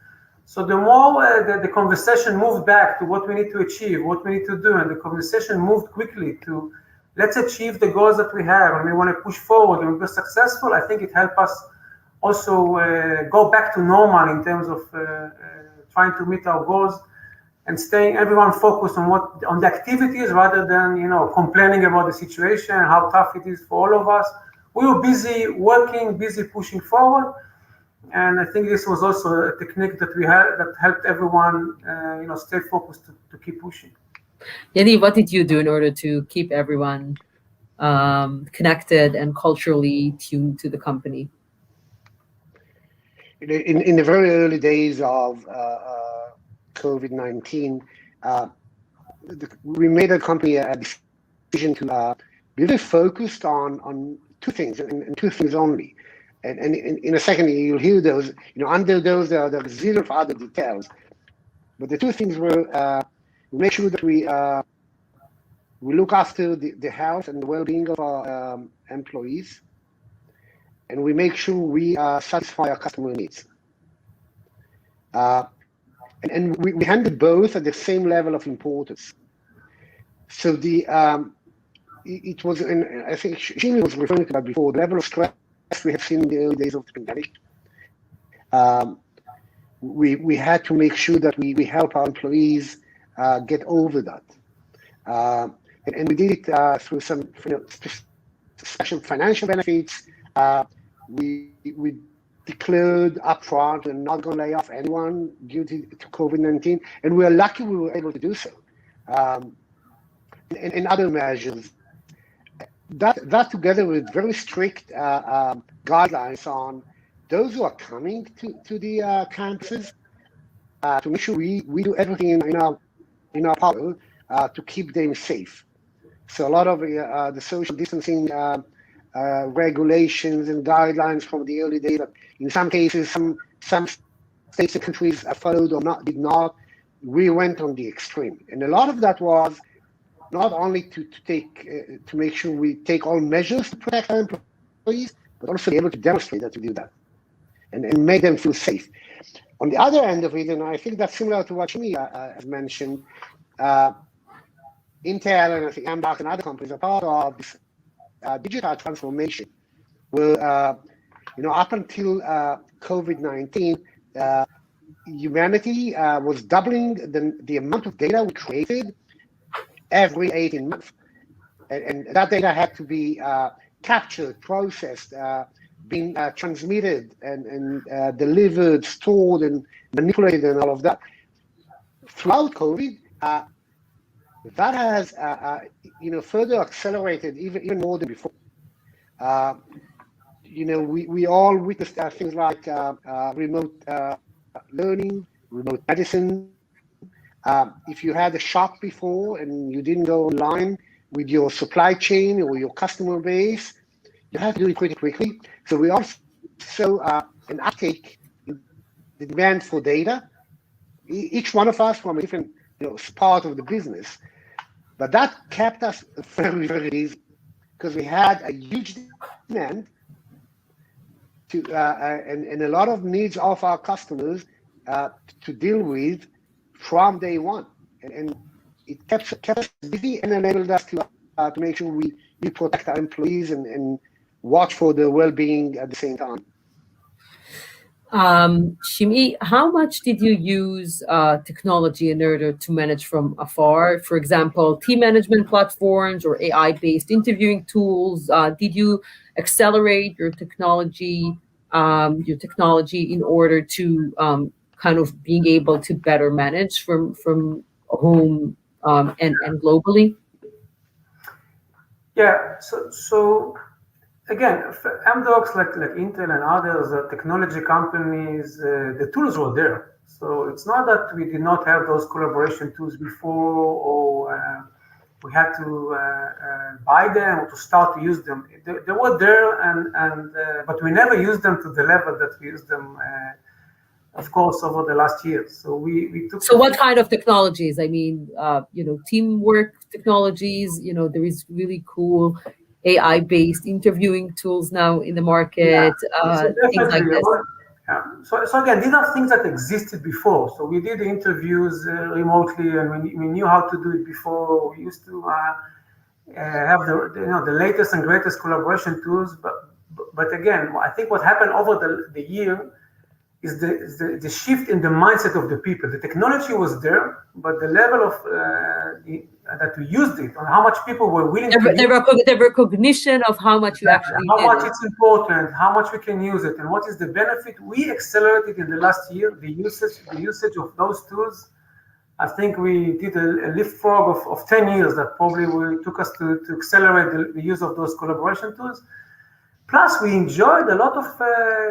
So the more the conversation moved back to what we need to achieve, what we need to do, and the conversation moved quickly to let's achieve the goals that we have, and we want to push forward and be successful. I think it helped us also go back to normal in terms of trying to meet our goals and staying everyone focused on the activities rather than complaining about the situation and how tough it is for all of us. We were busy working, busy pushing forward, and I think this was also a technique that we had that helped everyone stay focused to keep pushing. Yaniv, what did you do in order to keep everyone connected and culturally tuned to the company? In the very early days of COVID-19, we made a company a decision to be really focused on two things and two things only. And in a second, you'll hear those. Under those, there are zero of other details. But the two things were make sure that we look after the health and the well-being of our employees, and we make sure we satisfy our customer needs. And we handle both at the same level of importance. So it was, and I think Shimi was referring to that before, the level of stress we have seen in the early days of the pandemic. We had to make sure that we help our employees get over that. And we did it through some special financial benefits. We declared upfront and not going to lay off anyone due to COVID-19, and we are lucky we were able to do so. And other measures. That together with very strict guidelines on those who are coming to the campuses to make sure we do everything in our power to keep them safe. So a lot of the social distancing regulations and guidelines from the early days, in some cases, some states and countries followed or did not. We went on the extreme, and a lot of that was not only to make sure we take all measures to protect our employees, but also be able to demonstrate that we do that and make them feel safe. On the other end of it, and I think that's similar to what Shimi has mentioned, Intel and I think Amdocs and other companies are part of this digital transformation. Where, up until COVID-19, humanity was doubling the amount of data we created every 18 months. And that data had to be captured, processed, being transmitted and delivered, stored, and manipulated, and all of that. Throughout COVID, that has further accelerated even more than before. We all witnessed things like remote learning, remote medicine. If you had a shop before and you didn't go online with your supply chain or your customer base, you have to do it pretty quickly. So we also saw an uptake in the demand for data. Each one of us from a different part of the business. But that kept us very, very busy because we had a huge demand and a lot of needs of our customers to deal with from day one. And it kept us busy and enabled us to make sure we protect our employees and watch for their well-being at the same time. Shimi, how much did you use technology in order to manage from afar? For example, team management platforms or AI-based interviewing tools? Did you accelerate your technology in order to kind of being able to better manage from home and globally? Yeah. So again, Amdocs, like Intel and others, technology companies, the tools were there. So it's not that we did not have those collaboration tools before, or we had to buy them or to start to use them. They were there, but we never used them to the level that we used them, of course, over the last years. So we took. So what kind of technologies? I mean, teamwork technologies. There is really cool AI-based interviewing tools now in the market, things like this. Yeah. So again, these are things that existed before. So we did the interviews remotely, and we knew how to do it before. We used to have the latest and greatest collaboration tools. But again, I think what happened over the year is the shift in the mindset of the people. The technology was there, but the level of that we used it, and how much people were willing to use it. The recognition of how much you actually how much it's important, how much we can use it, and what is the benefit. We accelerated in the last year the usage of those tools. I think we did a leapfrog of 10 years that probably took us to accelerate the use of those collaboration tools. Plus, we enjoyed a lot of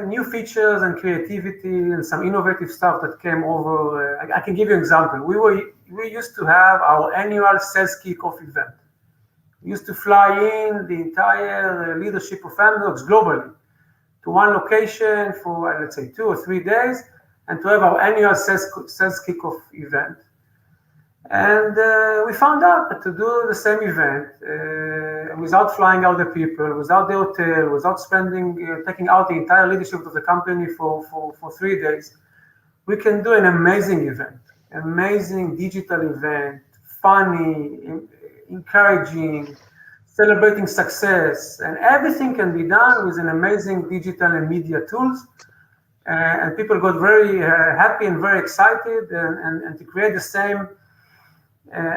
new features and creativity and some innovative stuff that came over. I can give you an example. We used to have our annual sales kickoff event. We used to fly in the entire leadership of Amdocs globally to one location for, let's say, 2 or 3 days, and to have our annual sales kickoff event. And we found out that to do the same event without flying out the people, without the hotel, without taking out the entire leadership of the company for 3 days, we can do an amazing event, amazing digital event, funny, encouraging, celebrating success, and everything can be done with an amazing digital and media tools. And people got very happy and very excited, and to create the same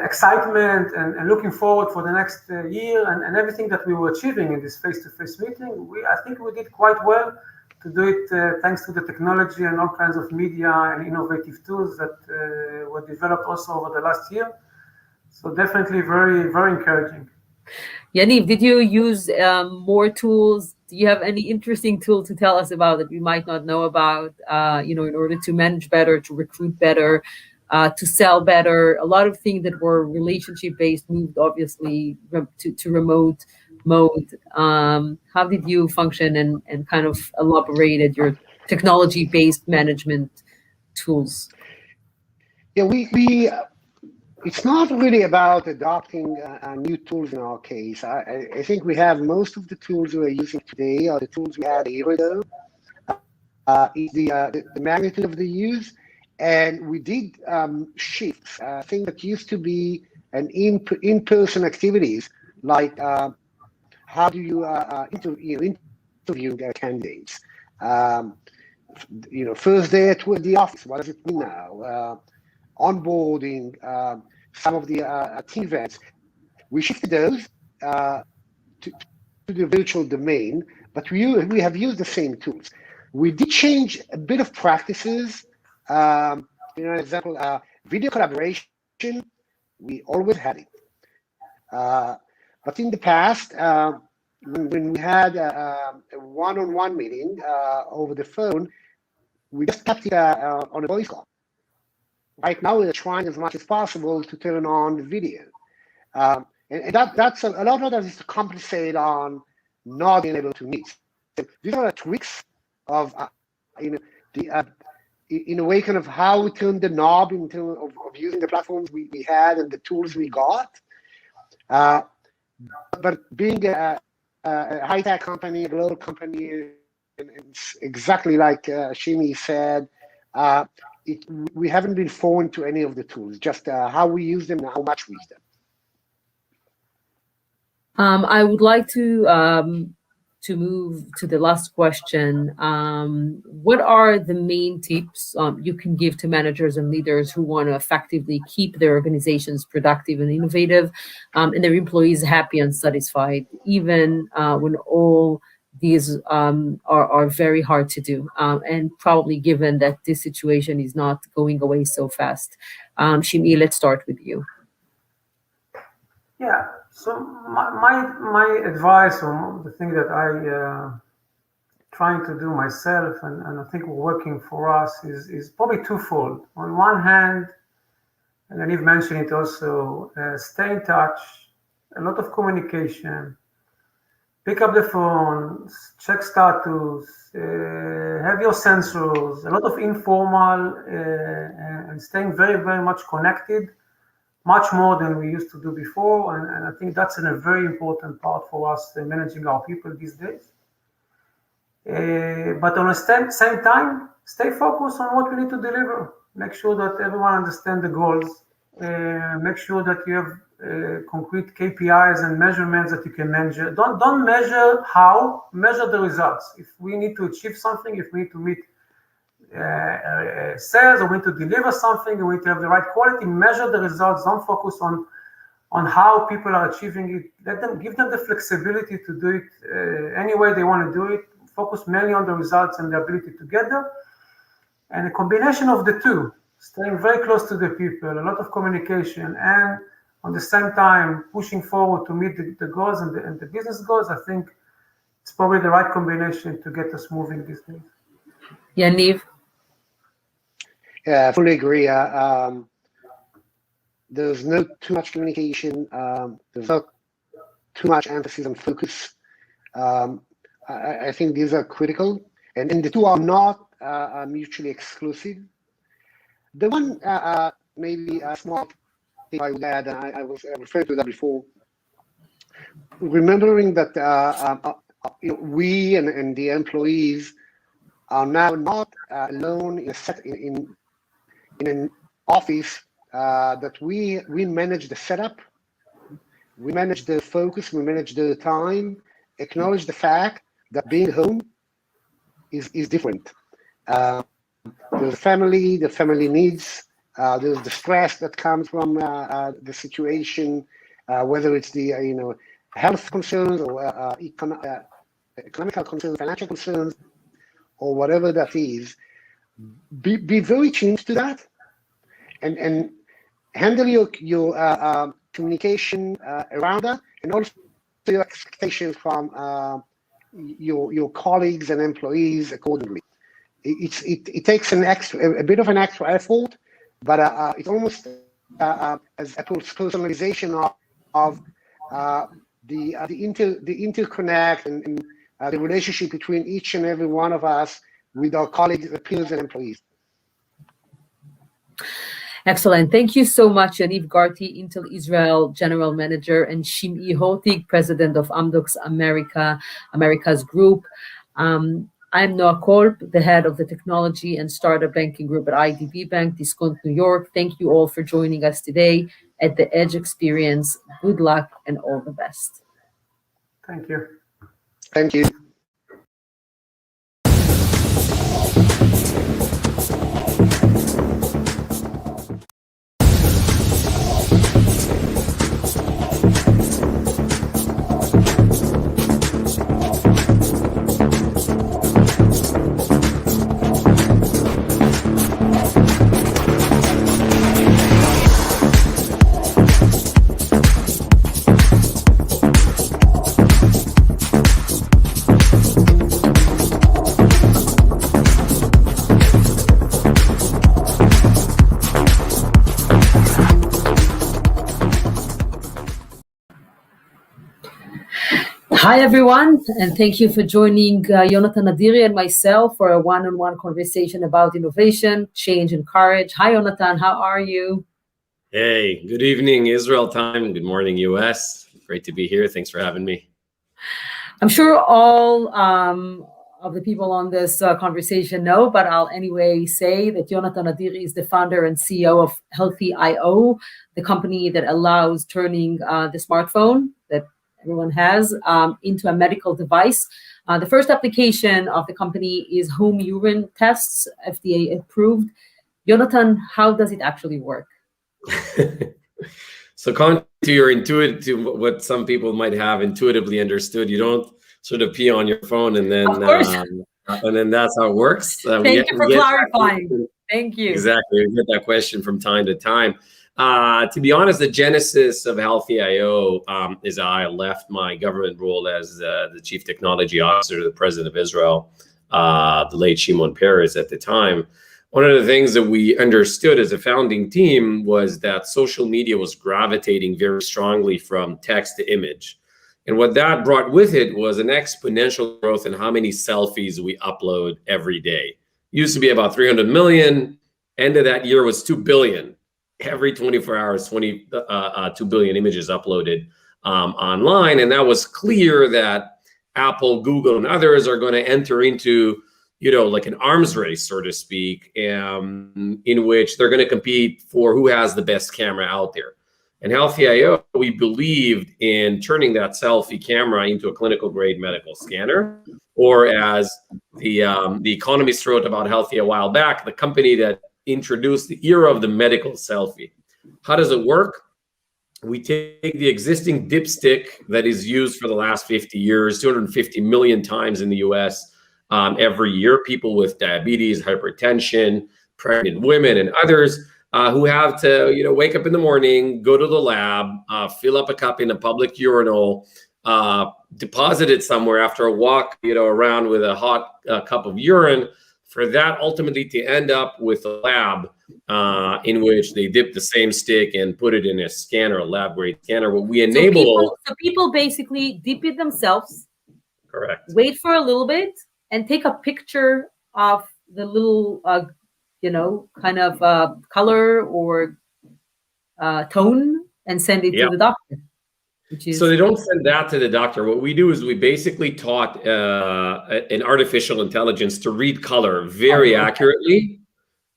excitement and looking forward for the next year and everything that we were achieving in this face-to-face meeting. I think we did quite well to do it thanks to the technology and all kinds of media and innovative tools that were developed also over the last year. So definitely very, very encouraging. Yaniv, did you use more tools? Do you have any interesting tool to tell us about that we might not know about, in order to manage better, to recruit better, to sell better? A lot of things that were relationship-based moved obviously to remote mode. How did you function and kind of elaborated your technology-based management tools? Yeah, it's not really about adopting new tools in our case. I think we have most of the tools we're using today are the tools we had a year ago. is the magnitude of the use. And we did shift things that used to be an in-person activities, like how do you interview candidates. First day at the office, what does it mean now? Onboarding, some of the team events. We shifted those to the virtual domain, but we have used the same tools. We did change a bit of practices. Example, video collaboration, we always had it. But in the past, when we had a one-on-one meeting over the phone, we just kept it on a voice call. Right now, we're trying as much as possible to turn on the video. And that's a lot of that is to compensate on not being able to meet. So these are the tricks of in a way, kind of how we turned the knob into of using the platforms we had and the tools we got. But being a high-tech company, a global company, and it's exactly like Shimi said, we haven't been foreign to any of the tools, just how we use them and how much we use them. I would like to move to the last question. What are the main tips you can give to managers and leaders who want to effectively keep their organizations productive and innovative, and their employees happy and satisfied, even when all these are very hard to do, and probably given that this situation is not going away so fast? Shimi, let's start with you. Yeah. So my advice, or the thing that I trying to do myself, and I think working for us is probably twofold. On one hand, and Yaniv mentioned it also, stay in touch, a lot of communication, pick up the phone, check status, have your sensors, a lot of informal, and staying very, very much connected, much more than we used to do before, and I think that's a very important part for us managing our people these days. But on the same time, stay focused on what we need to deliver. Make sure that everyone understands the goals. Make sure that you have concrete KPIs and measurements that you can measure. Don't measure how, measure the results. If we need to achieve something, if we need to meet sales, or we need to deliver something, and we need to have the right quality, measure the results. Don't focus on how people are achieving it. Give them the flexibility to do it any way they want to do it. Focus mainly on the results and the ability to get them. And a combination of the two, staying very close to the people, a lot of communication, and on the same time pushing forward to meet the goals and the business goals, I think it's probably the right combination to get us moving these days. Yaniv? Yeah, I fully agree. There's no too much communication. There's not too much emphasis on focus. I think these are critical, and the two are not mutually exclusive. The one maybe a small thing I would add, and I was referring to that before, remembering that we and the employees are now not alone in an office, that we manage the setup, we manage the focus, we manage the time, acknowledge the fact that being home is different. There's the family needs, there's the stress that comes from the situation, whether it's the health concerns or economical concerns, financial concerns, or whatever that is. Be very tuned to that, and handle your communication around that, and also your expectations from your colleagues and employees accordingly. It takes a bit of an extra effort, but it's almost as a personalization of the interconnect and the relationship between each and every one of us with our colleagues, peers, and employees. Excellent. Thank you so much, Yaniv Garti, Intel Israel General Manager, and Shimi Hotig, President of Amdocs America's Group. I'm Noah Kolb, the head of the technology and startup banking group at IDB Bank, Discount New York. Thank you all for joining us today at the Edge Experience. Good luck and all the best. Thank you. Thank you. Hi, everyone, and thank you for joining Yonatan Nadiri and myself for a one-on-one conversation about innovation, change, and courage. Hi, Yonatan. How are you? Hey, good evening, Israel time. Good morning, US. Great to be here. Thanks for having me. I'm sure all of the people on this conversation know, but I'll anyway say that Yonatan Nadiri is the founder and CEO of Healthy.io, the company that allows turning the smartphone that everyone has into a medical device. The first application of the company is home urine tests, FDA approved. Yonatan, how does it actually work? So contrary to your what some people might have intuitively understood, you don't sort of pee on your phone and then that's how it works. Thank you for clarifying. Thank you. Exactly. We get that question from time to time. To be honest, the genesis of Healthy.io is I left my government role as the chief technology officer to the president of Israel, the late Shimon Peres at the time. One of the things that we understood as a founding team was that social media was gravitating very strongly from text to image. And what that brought with it was an exponential growth in how many selfies we upload every day. Used to be about 300 million. End of that year was 2 billion. Every 24 hours, 2 billion images uploaded online. And that was clear that Apple, Google, and others are going to enter into, like an arms race, so to speak, in which they're going to compete for who has the best camera out there. And Healthy.io, we believed in turning that selfie camera into a clinical grade medical scanner, or as the Economist wrote about Healthy a while back, the company that introduced the era of the medical selfie. How does it work? We take the existing dipstick that is used for the last 50 years, 250 million times in the US every year, people with diabetes, hypertension, pregnant women, and others who have to, wake up in the morning, go to the lab, fill up a cup in a public urinal, deposit it somewhere after a walk, around with a hot cup of urine, for that ultimately to end up with a lab in which they dip the same stick and put it in a scanner, a lab grade scanner. What we enable. So people basically dip it themselves. Correct. Wait for a little bit and take a picture of the little, kind of color or tone and send it to the doctor. So they don't send that to the doctor. What we do is we basically taught an artificial intelligence to read color very accurately,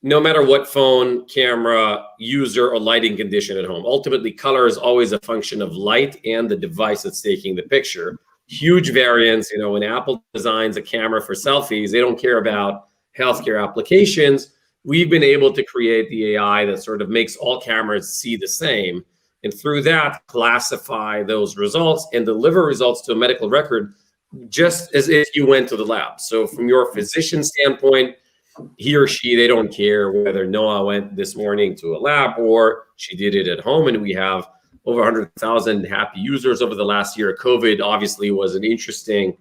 no matter what phone, camera, user, or lighting condition at home. Ultimately, color is always a function of light and the device that's taking the picture. Huge variance. When Apple designs a camera for selfies, they don't care about healthcare applications. We've been able to create the AI that sort of makes all cameras see the same. And through that, classify those results and deliver results to a medical record just as if you went to the lab. So from your physician standpoint, he or she, they don't care whether Noah went this morning to a lab or she did it at home. And we have over 100,000 happy users over the last year. COVID obviously was an interesting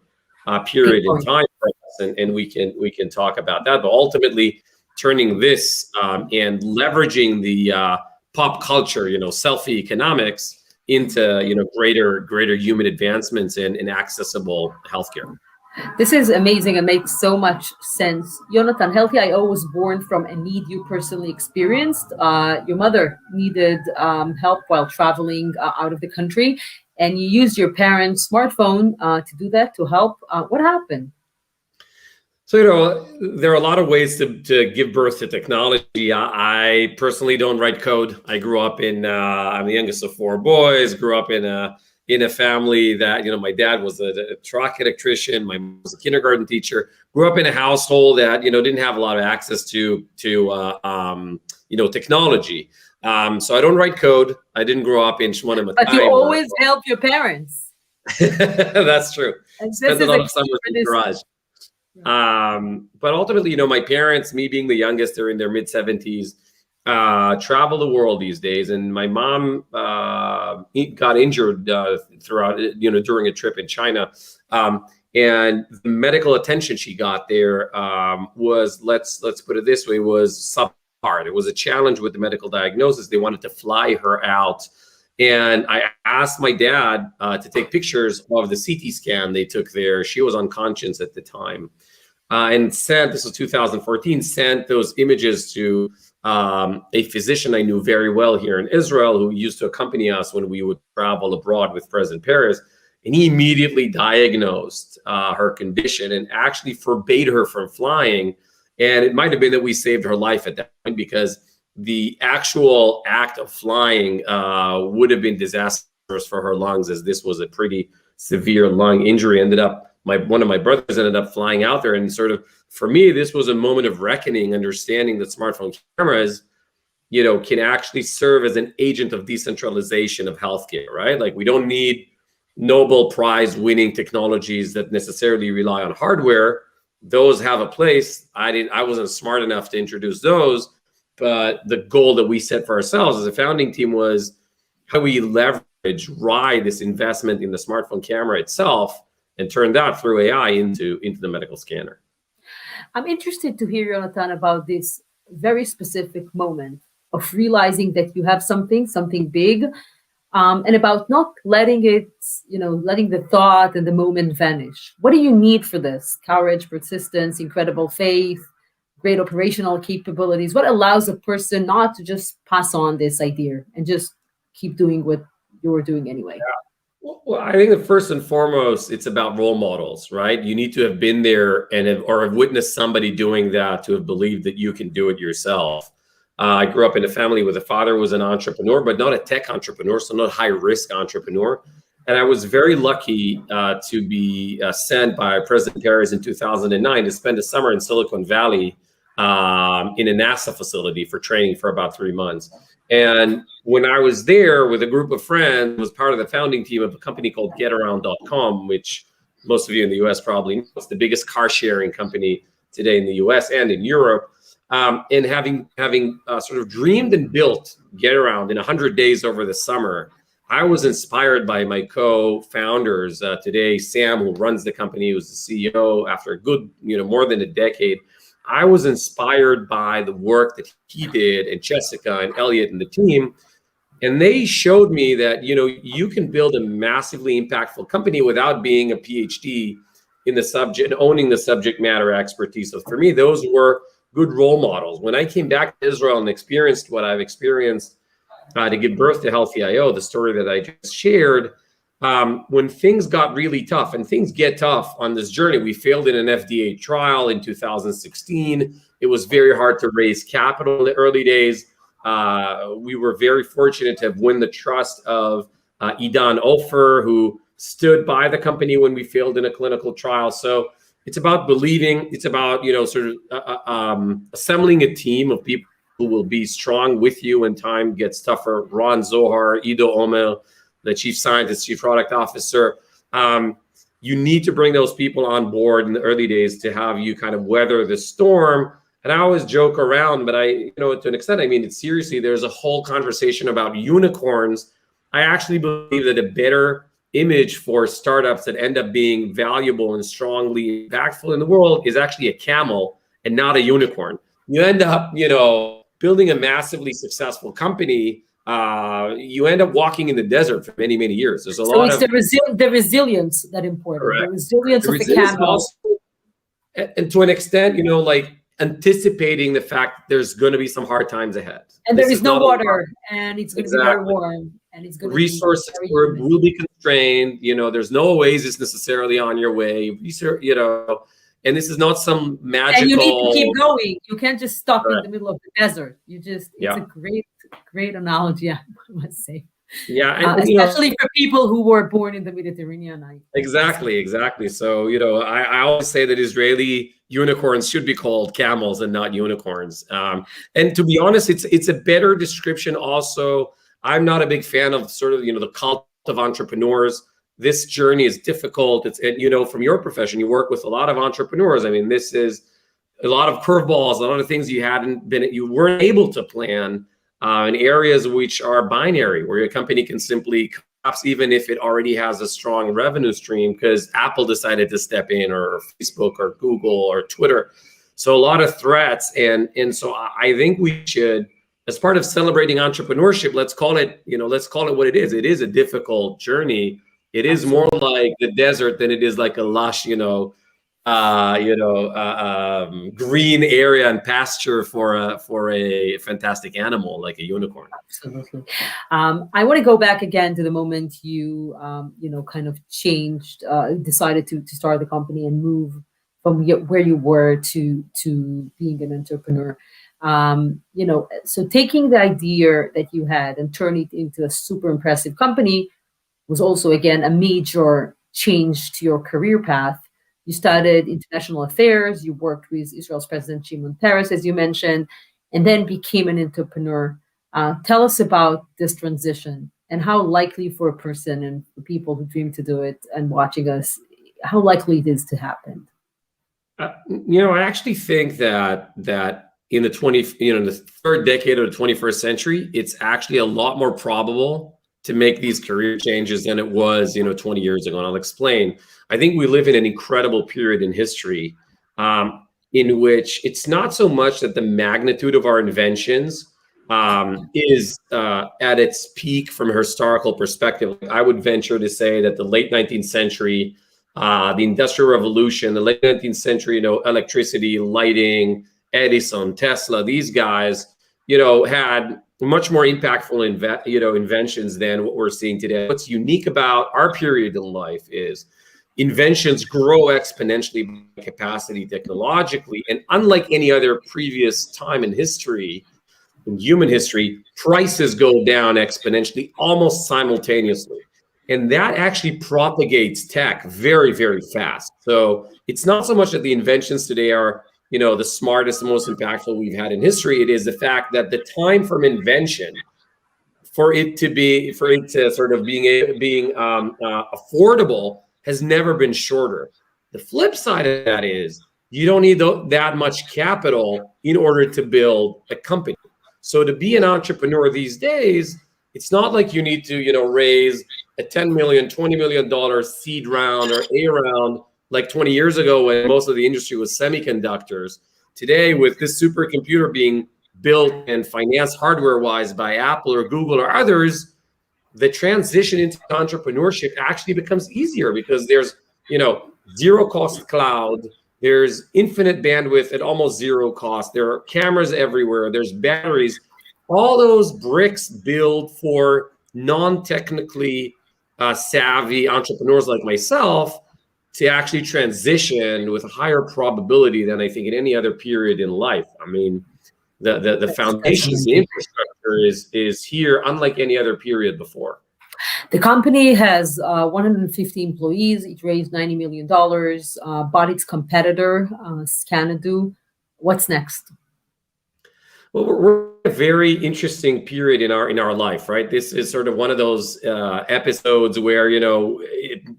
period in time for us, and we can talk about that. But ultimately, turning this and leveraging the pop culture, selfie economics into, greater human advancements in accessible healthcare. This is amazing and makes so much sense. Yonatan, Healthy.io was born from a need you personally experienced. Your mother needed help while traveling out of the country, and you used your parents' smartphone to do that, to help. What happened? So, you know, there are a lot of ways to give birth to technology. I personally don't write code. I grew up I'm the youngest of 4 boys, grew up in a family that, you know, my dad was a truck electrician, my mom was a kindergarten teacher, grew up in a household that, you know, didn't have a lot of access to you know, technology. So I don't write code. I didn't grow up in Shmona Matayim. But you always help your parents. That's true. And Spent a lot of summers in the garage. But ultimately, you know, my parents, me being the youngest, they're in their mid-70s, travel the world these days. And my mom got injured throughout, you know, during a trip in China. And the medical attention she got there was, let's put it this way, was subpar. It was a challenge with the medical diagnosis. They wanted to fly her out. And I asked my dad to take pictures of the CT scan they took there. She was unconscious at the time. And sent, this was 2014, sent those images to a physician I knew very well here in Israel who used to accompany us when we would travel abroad with President Peres. And he immediately diagnosed her condition and actually forbade her from flying. And it might have been that we saved her life at that point, because the actual act of flying would have been disastrous for her lungs, as this was a pretty severe lung injury. Ended up, one of my brothers ended up flying out there, and sort of, for me, this was a moment of reckoning, understanding that smartphone cameras, you know, can actually serve as an agent of decentralization of healthcare, right? Like, we don't need Nobel Prize winning technologies that necessarily rely on hardware. Those have a place. I wasn't smart enough to introduce those, but the goal that we set for ourselves as a founding team was how we ride this investment in the smartphone camera itself and turn that through AI into the medical scanner. I'm interested to hear, Jonathan, about this very specific moment of realizing that you have something big, and about not letting it, you know, letting the thought and the moment vanish. What do you need for this? Courage, persistence, incredible faith, great operational capabilities. What allows a person not to just pass on this idea and just keep doing what you're doing anyway? Yeah. Well, I think that first and foremost, it's about role models, right? You need to have been there and have witnessed somebody doing that to have believed that you can do it yourself. I grew up in a family where the father was an entrepreneur, but not a tech entrepreneur, so not a high-risk entrepreneur. And I was very lucky to be sent by President Peres in 2009 to spend a summer in Silicon Valley in a NASA facility for training for about 3 months. And when I was there with a group of friends, was part of the founding team of a company called GetAround.com, which most of you in the US probably know. It's the biggest car sharing company today in the US and in Europe. And having sort of dreamed and built GetAround in 100 days over the summer, I was inspired by my co-founders. Today, Sam, who runs the company, who's the CEO after a good, more than a decade. I was inspired by the work that he did, and Jessica and Elliot and the team. And they showed me that, you can build a massively impactful company without being a PhD in the subject, owning the subject matter expertise. So for me, those were good role models. When I came back to Israel and experienced what I've experienced to give birth to Healthy.io, the story that I just shared, when things got really tough, and things get tough on this journey. We failed in an FDA trial in 2016. It was very hard to raise capital in the early days. We were very fortunate to have won the trust of Idan Ofer, who stood by the company when we failed in a clinical trial. So it's about believing. It's about, assembling a team of people who will be strong with you when time gets tougher. Ron Zohar, Ido Omer, the chief scientist, chief product officer. You need to bring those people on board in the early days to have you kind of weather the storm. And I always joke around, but to an extent, I mean it seriously. There's a whole conversation about unicorns. I actually believe that a better image for startups that end up being valuable and strongly impactful in the world is actually a camel and not a unicorn. You end up, building a massively successful company. You end up walking in the desert for many, many years. There's a lot of the resilience that important. Correct. The resilience of the camel. Also, and to an extent, anticipating the fact there's going to be some hard times ahead. And there is no water, and it's going to be very warm, and it's going to resources will be constrained. There's no oasis necessarily on your way. And this is not some magical. And you need to keep going. You can't just stop in the middle of the desert. It's a great analogy, I must say. Yeah, and especially for people who were born in the Mediterranean. Exactly. So, I always say that Israeli unicorns should be called camels and not unicorns. And to be honest, it's a better description also. I'm not a big fan of sort of, the cult of entrepreneurs. This journey is difficult. From your profession, you work with a lot of entrepreneurs. I mean, this is a lot of curveballs, a lot of things you weren't able to plan. In areas which are binary, where your company can simply collapse even if it already has a strong revenue stream because Apple decided to step in, or Facebook or Google or Twitter. So a lot of threats. And so I think we should, as part of celebrating entrepreneurship, let's call it what it is. It is a difficult journey. It is more like the desert than it is like a lush, green area and pasture for a fantastic animal like a unicorn. Absolutely. I want to go back again to the moment you kind of changed, decided to start the company and move from where you were to being an entrepreneur. So taking the idea that you had and turning it into a super impressive company was also, again, a major change to your career path. You studied international affairs, you worked with Israel's President Shimon Peres, as you mentioned, and then became an entrepreneur. Tell us about this transition and how likely for a person and for people who dream to do it and watching us, how likely it is to happen. I actually think that in the third decade of the 21st century, it's actually a lot more probable to make these career changes than it was, 20 years ago. And I'll explain. I think we live in an incredible period in history in which it's not so much that the magnitude of our inventions is at its peak from a historical perspective. I would venture to say that the late 19th century, the Industrial Revolution, the late 19th century, electricity, lighting, Edison, Tesla, these guys, had much more impactful, inventions than what we're seeing today. What's unique about our period in life is inventions grow exponentially by capacity technologically. And unlike any other previous time in history, in human history, prices go down exponentially almost simultaneously. And that actually propagates tech very, very fast. So it's not so much that the inventions today are the smartest, the most impactful we've had in history. It is the fact that the time from invention for it to sort of being affordable has never been shorter. The flip side of that is you don't need that much capital in order to build a company. So to be an entrepreneur these days, it's not like you need to raise a $10 million, $20 million seed round or A round like 20 years ago when most of the industry was semiconductors. Today, with this supercomputer being built and financed hardware-wise by Apple or Google or others, the transition into entrepreneurship actually becomes easier because there's, zero-cost cloud, there's infinite bandwidth at almost zero cost, there are cameras everywhere, there's batteries. All those bricks build for non-technically savvy entrepreneurs like myself to actually transition with a higher probability than I think in any other period in life. I mean, the foundations, the infrastructure is here unlike any other period before. The company has 150 employees. It raised $90 million, bought its competitor, Scanadu. What's next? Well, we're in a very interesting period in our life, right? This is sort of one of those episodes where,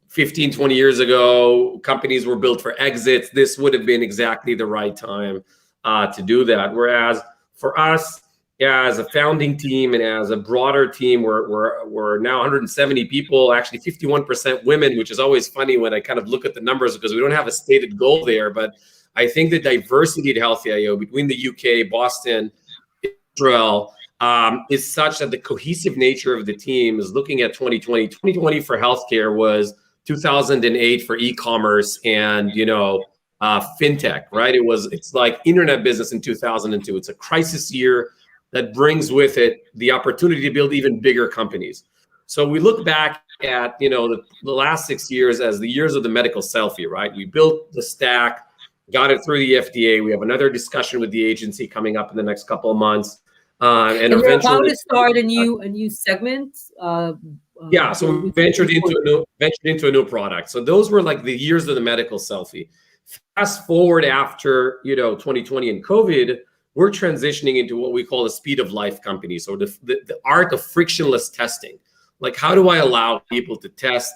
15, 20 years ago, companies were built for exits. This would have been exactly the right time to do that. Whereas for us, as a founding team and as a broader team, we're now 170 people, actually 51% women, which is always funny when I kind of look at the numbers because we don't have a stated goal there. But I think the diversity at Healthy.io between the UK, Boston, Israel is such that the cohesive nature of the team is looking at 2020. 2020 for healthcare was 2008 for e-commerce and fintech, right? It's like internet business in 2002. It's a crisis year that brings with it the opportunity to build even bigger companies. So we look back at the last 6 years as the years of the medical selfie, right? We built the stack. got it through the FDA. We have another discussion with the agency coming up in the next couple of months. And we're eventually, about to start a new segment. Yeah, so we ventured into a new product. So those were like the years of the medical selfie. Fast forward after 2020 and COVID, we're transitioning into what we call a speed of life company. So the art of frictionless testing. Like, how do I allow people to test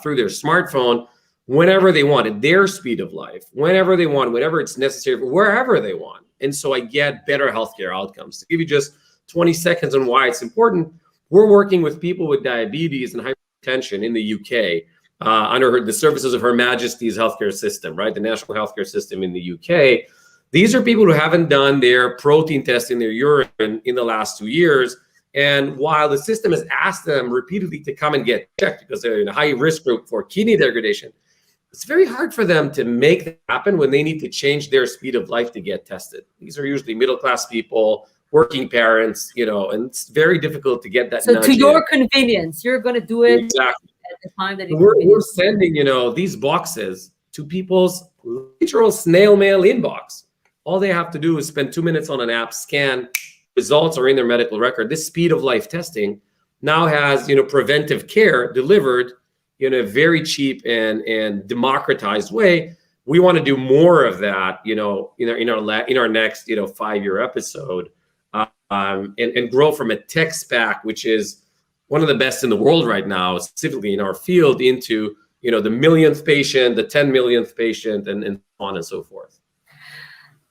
through their smartphone whenever they want, at their speed of life, whenever they want, whenever it's necessary, wherever they want. And so I get better healthcare outcomes. To give you just 20 seconds on why it's important, we're working with people with diabetes and hypertension in the UK under the services of Her Majesty's healthcare system, right? The national healthcare system in the UK. These are people who haven't done their protein test in their urine in the last 2 years. And while the system has asked them repeatedly to come and get checked because they're in a high risk group for kidney degradation, it's very hard for them to make that happen when they need to change their speed of life to get tested. These are usually middle-class people, working parents, and it's very difficult to get that. So to your convenience, you're going to do it exactly at the time that we're sending, these boxes to people's literal snail mail inbox. All they have to do is spend 2 minutes on an app, scan, results are in their medical record. This speed of life testing now has, preventive care delivered in a very cheap and democratized way. We want to do more of that, in our next, 5-year episode, and grow from a tech stack, which is one of the best in the world right now, specifically in our field, into, the millionth patient, the 10 millionth patient, and so on and so forth.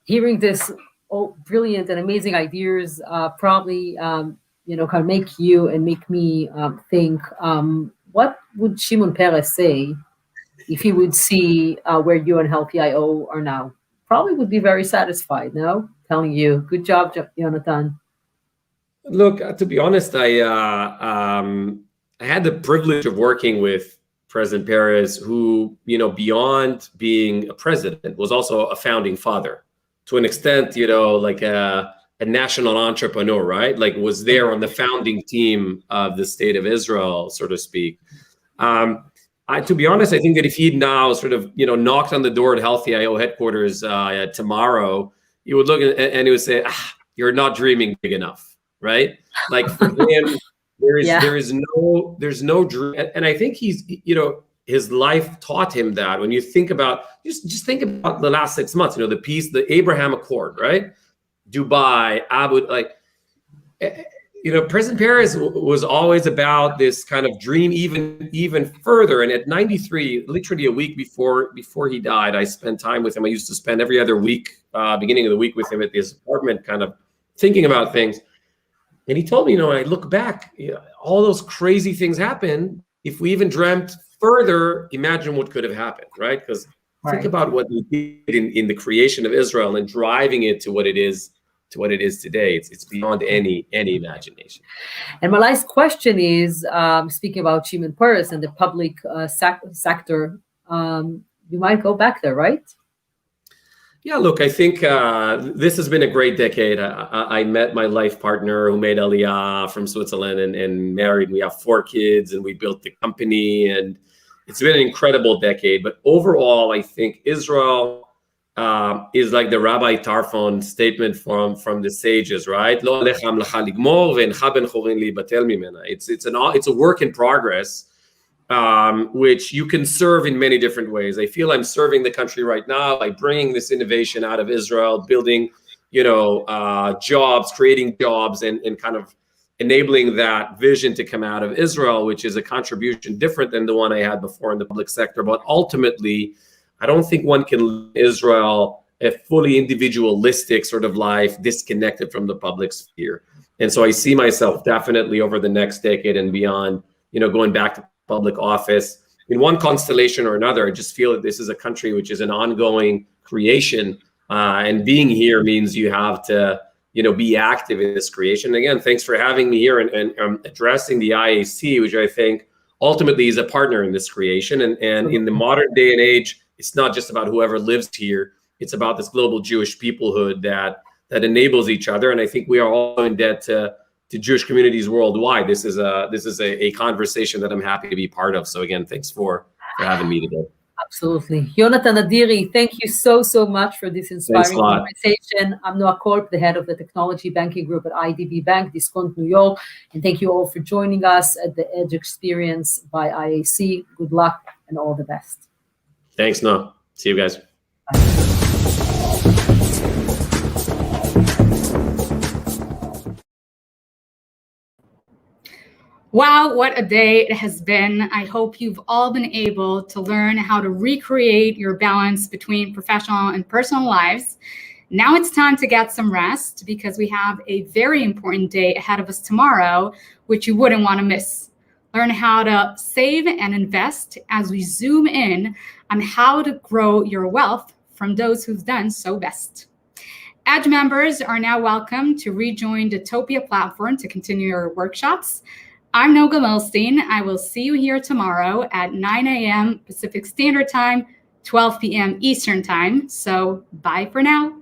Hearing this brilliant and amazing ideas probably, kind of make you and make me think, what would Shimon Peres say if he would see where you and Healthy.io are now? Probably would be very satisfied, no? Telling you, good job, Jonathan. Look, to be honest, I had the privilege of working with President Peres, who, beyond being a president, was also a founding father. To an extent, like a national entrepreneur, right? Like was there on the founding team of the state of Israel, so to speak. To be honest, I think that if he'd now sort of, knocked on the door at Healthy.io headquarters tomorrow, he would look and he would say, you're not dreaming big enough, right? Like for him, there's no dream. And I think he's, his life taught him that. When you think about, just think about the last 6 months, the Abraham Accord, right? Dubai, Abu, President Peres was always about this kind of dream even further. And at 93, literally a week before he died, I spent time with him. I used to spend every other week, beginning of the week with him at his apartment, kind of thinking about things. And he told me, when I look back, all those crazy things happened. If we even dreamt further, imagine what could have happened, right? Because think about what he did in the creation of Israel and driving it to what it is today. It's beyond any imagination. And my last question is, speaking about Shimon Peres and the public sector, you might go back there, right? Yeah, look, I think this has been a great decade. I met my life partner who made Aliyah from Switzerland and married. We have 4 kids and we built the company, and it's been an incredible decade. But overall, I think Israel is like the Rabbi Tarfon statement from the sages, right? It's a work in progress, which you can serve in many different ways. I feel I'm serving the country right now by bringing this innovation out of Israel, building, jobs, creating jobs, and kind of enabling that vision to come out of Israel, which is a contribution different than the one I had before in the public sector. But ultimately, I don't think one can live in Israel a fully individualistic sort of life, disconnected from the public sphere. And so I see myself definitely over the next decade and beyond, going back to public office in one constellation or another. I just feel that this is a country which is an ongoing creation, and being here means you have to, be active in this creation. And again, thanks for having me here and addressing the IAC, which I think ultimately is a partner in this creation. And in the modern day and age, it's not just about whoever lives here. It's about this global Jewish peoplehood that enables each other. And I think we are all in debt to Jewish communities worldwide. This is a conversation that I'm happy to be part of. So again, thanks for having me today. Absolutely. Jonathan Adiri, thank you so much for this inspiring conversation. I'm Noah Korp, the head of the Technology Banking Group at IDB Bank, Discount New York. And thank you all for joining us at the Edge Experience by IAC. Good luck and all the best. Thanks, Noah. See you guys. Wow, what a day it has been. I hope you've all been able to learn how to recreate your balance between professional and personal lives. Now it's time to get some rest because we have a very important day ahead of us tomorrow, which you wouldn't want to miss. Learn how to save and invest as we zoom in on how to grow your wealth from those who've done so best. EDGE members are now welcome to rejoin the Topia platform to continue your workshops. I'm Noga Milstein. I will see you here tomorrow at 9 a.m. Pacific Standard Time, 12 p.m. Eastern Time. So bye for now.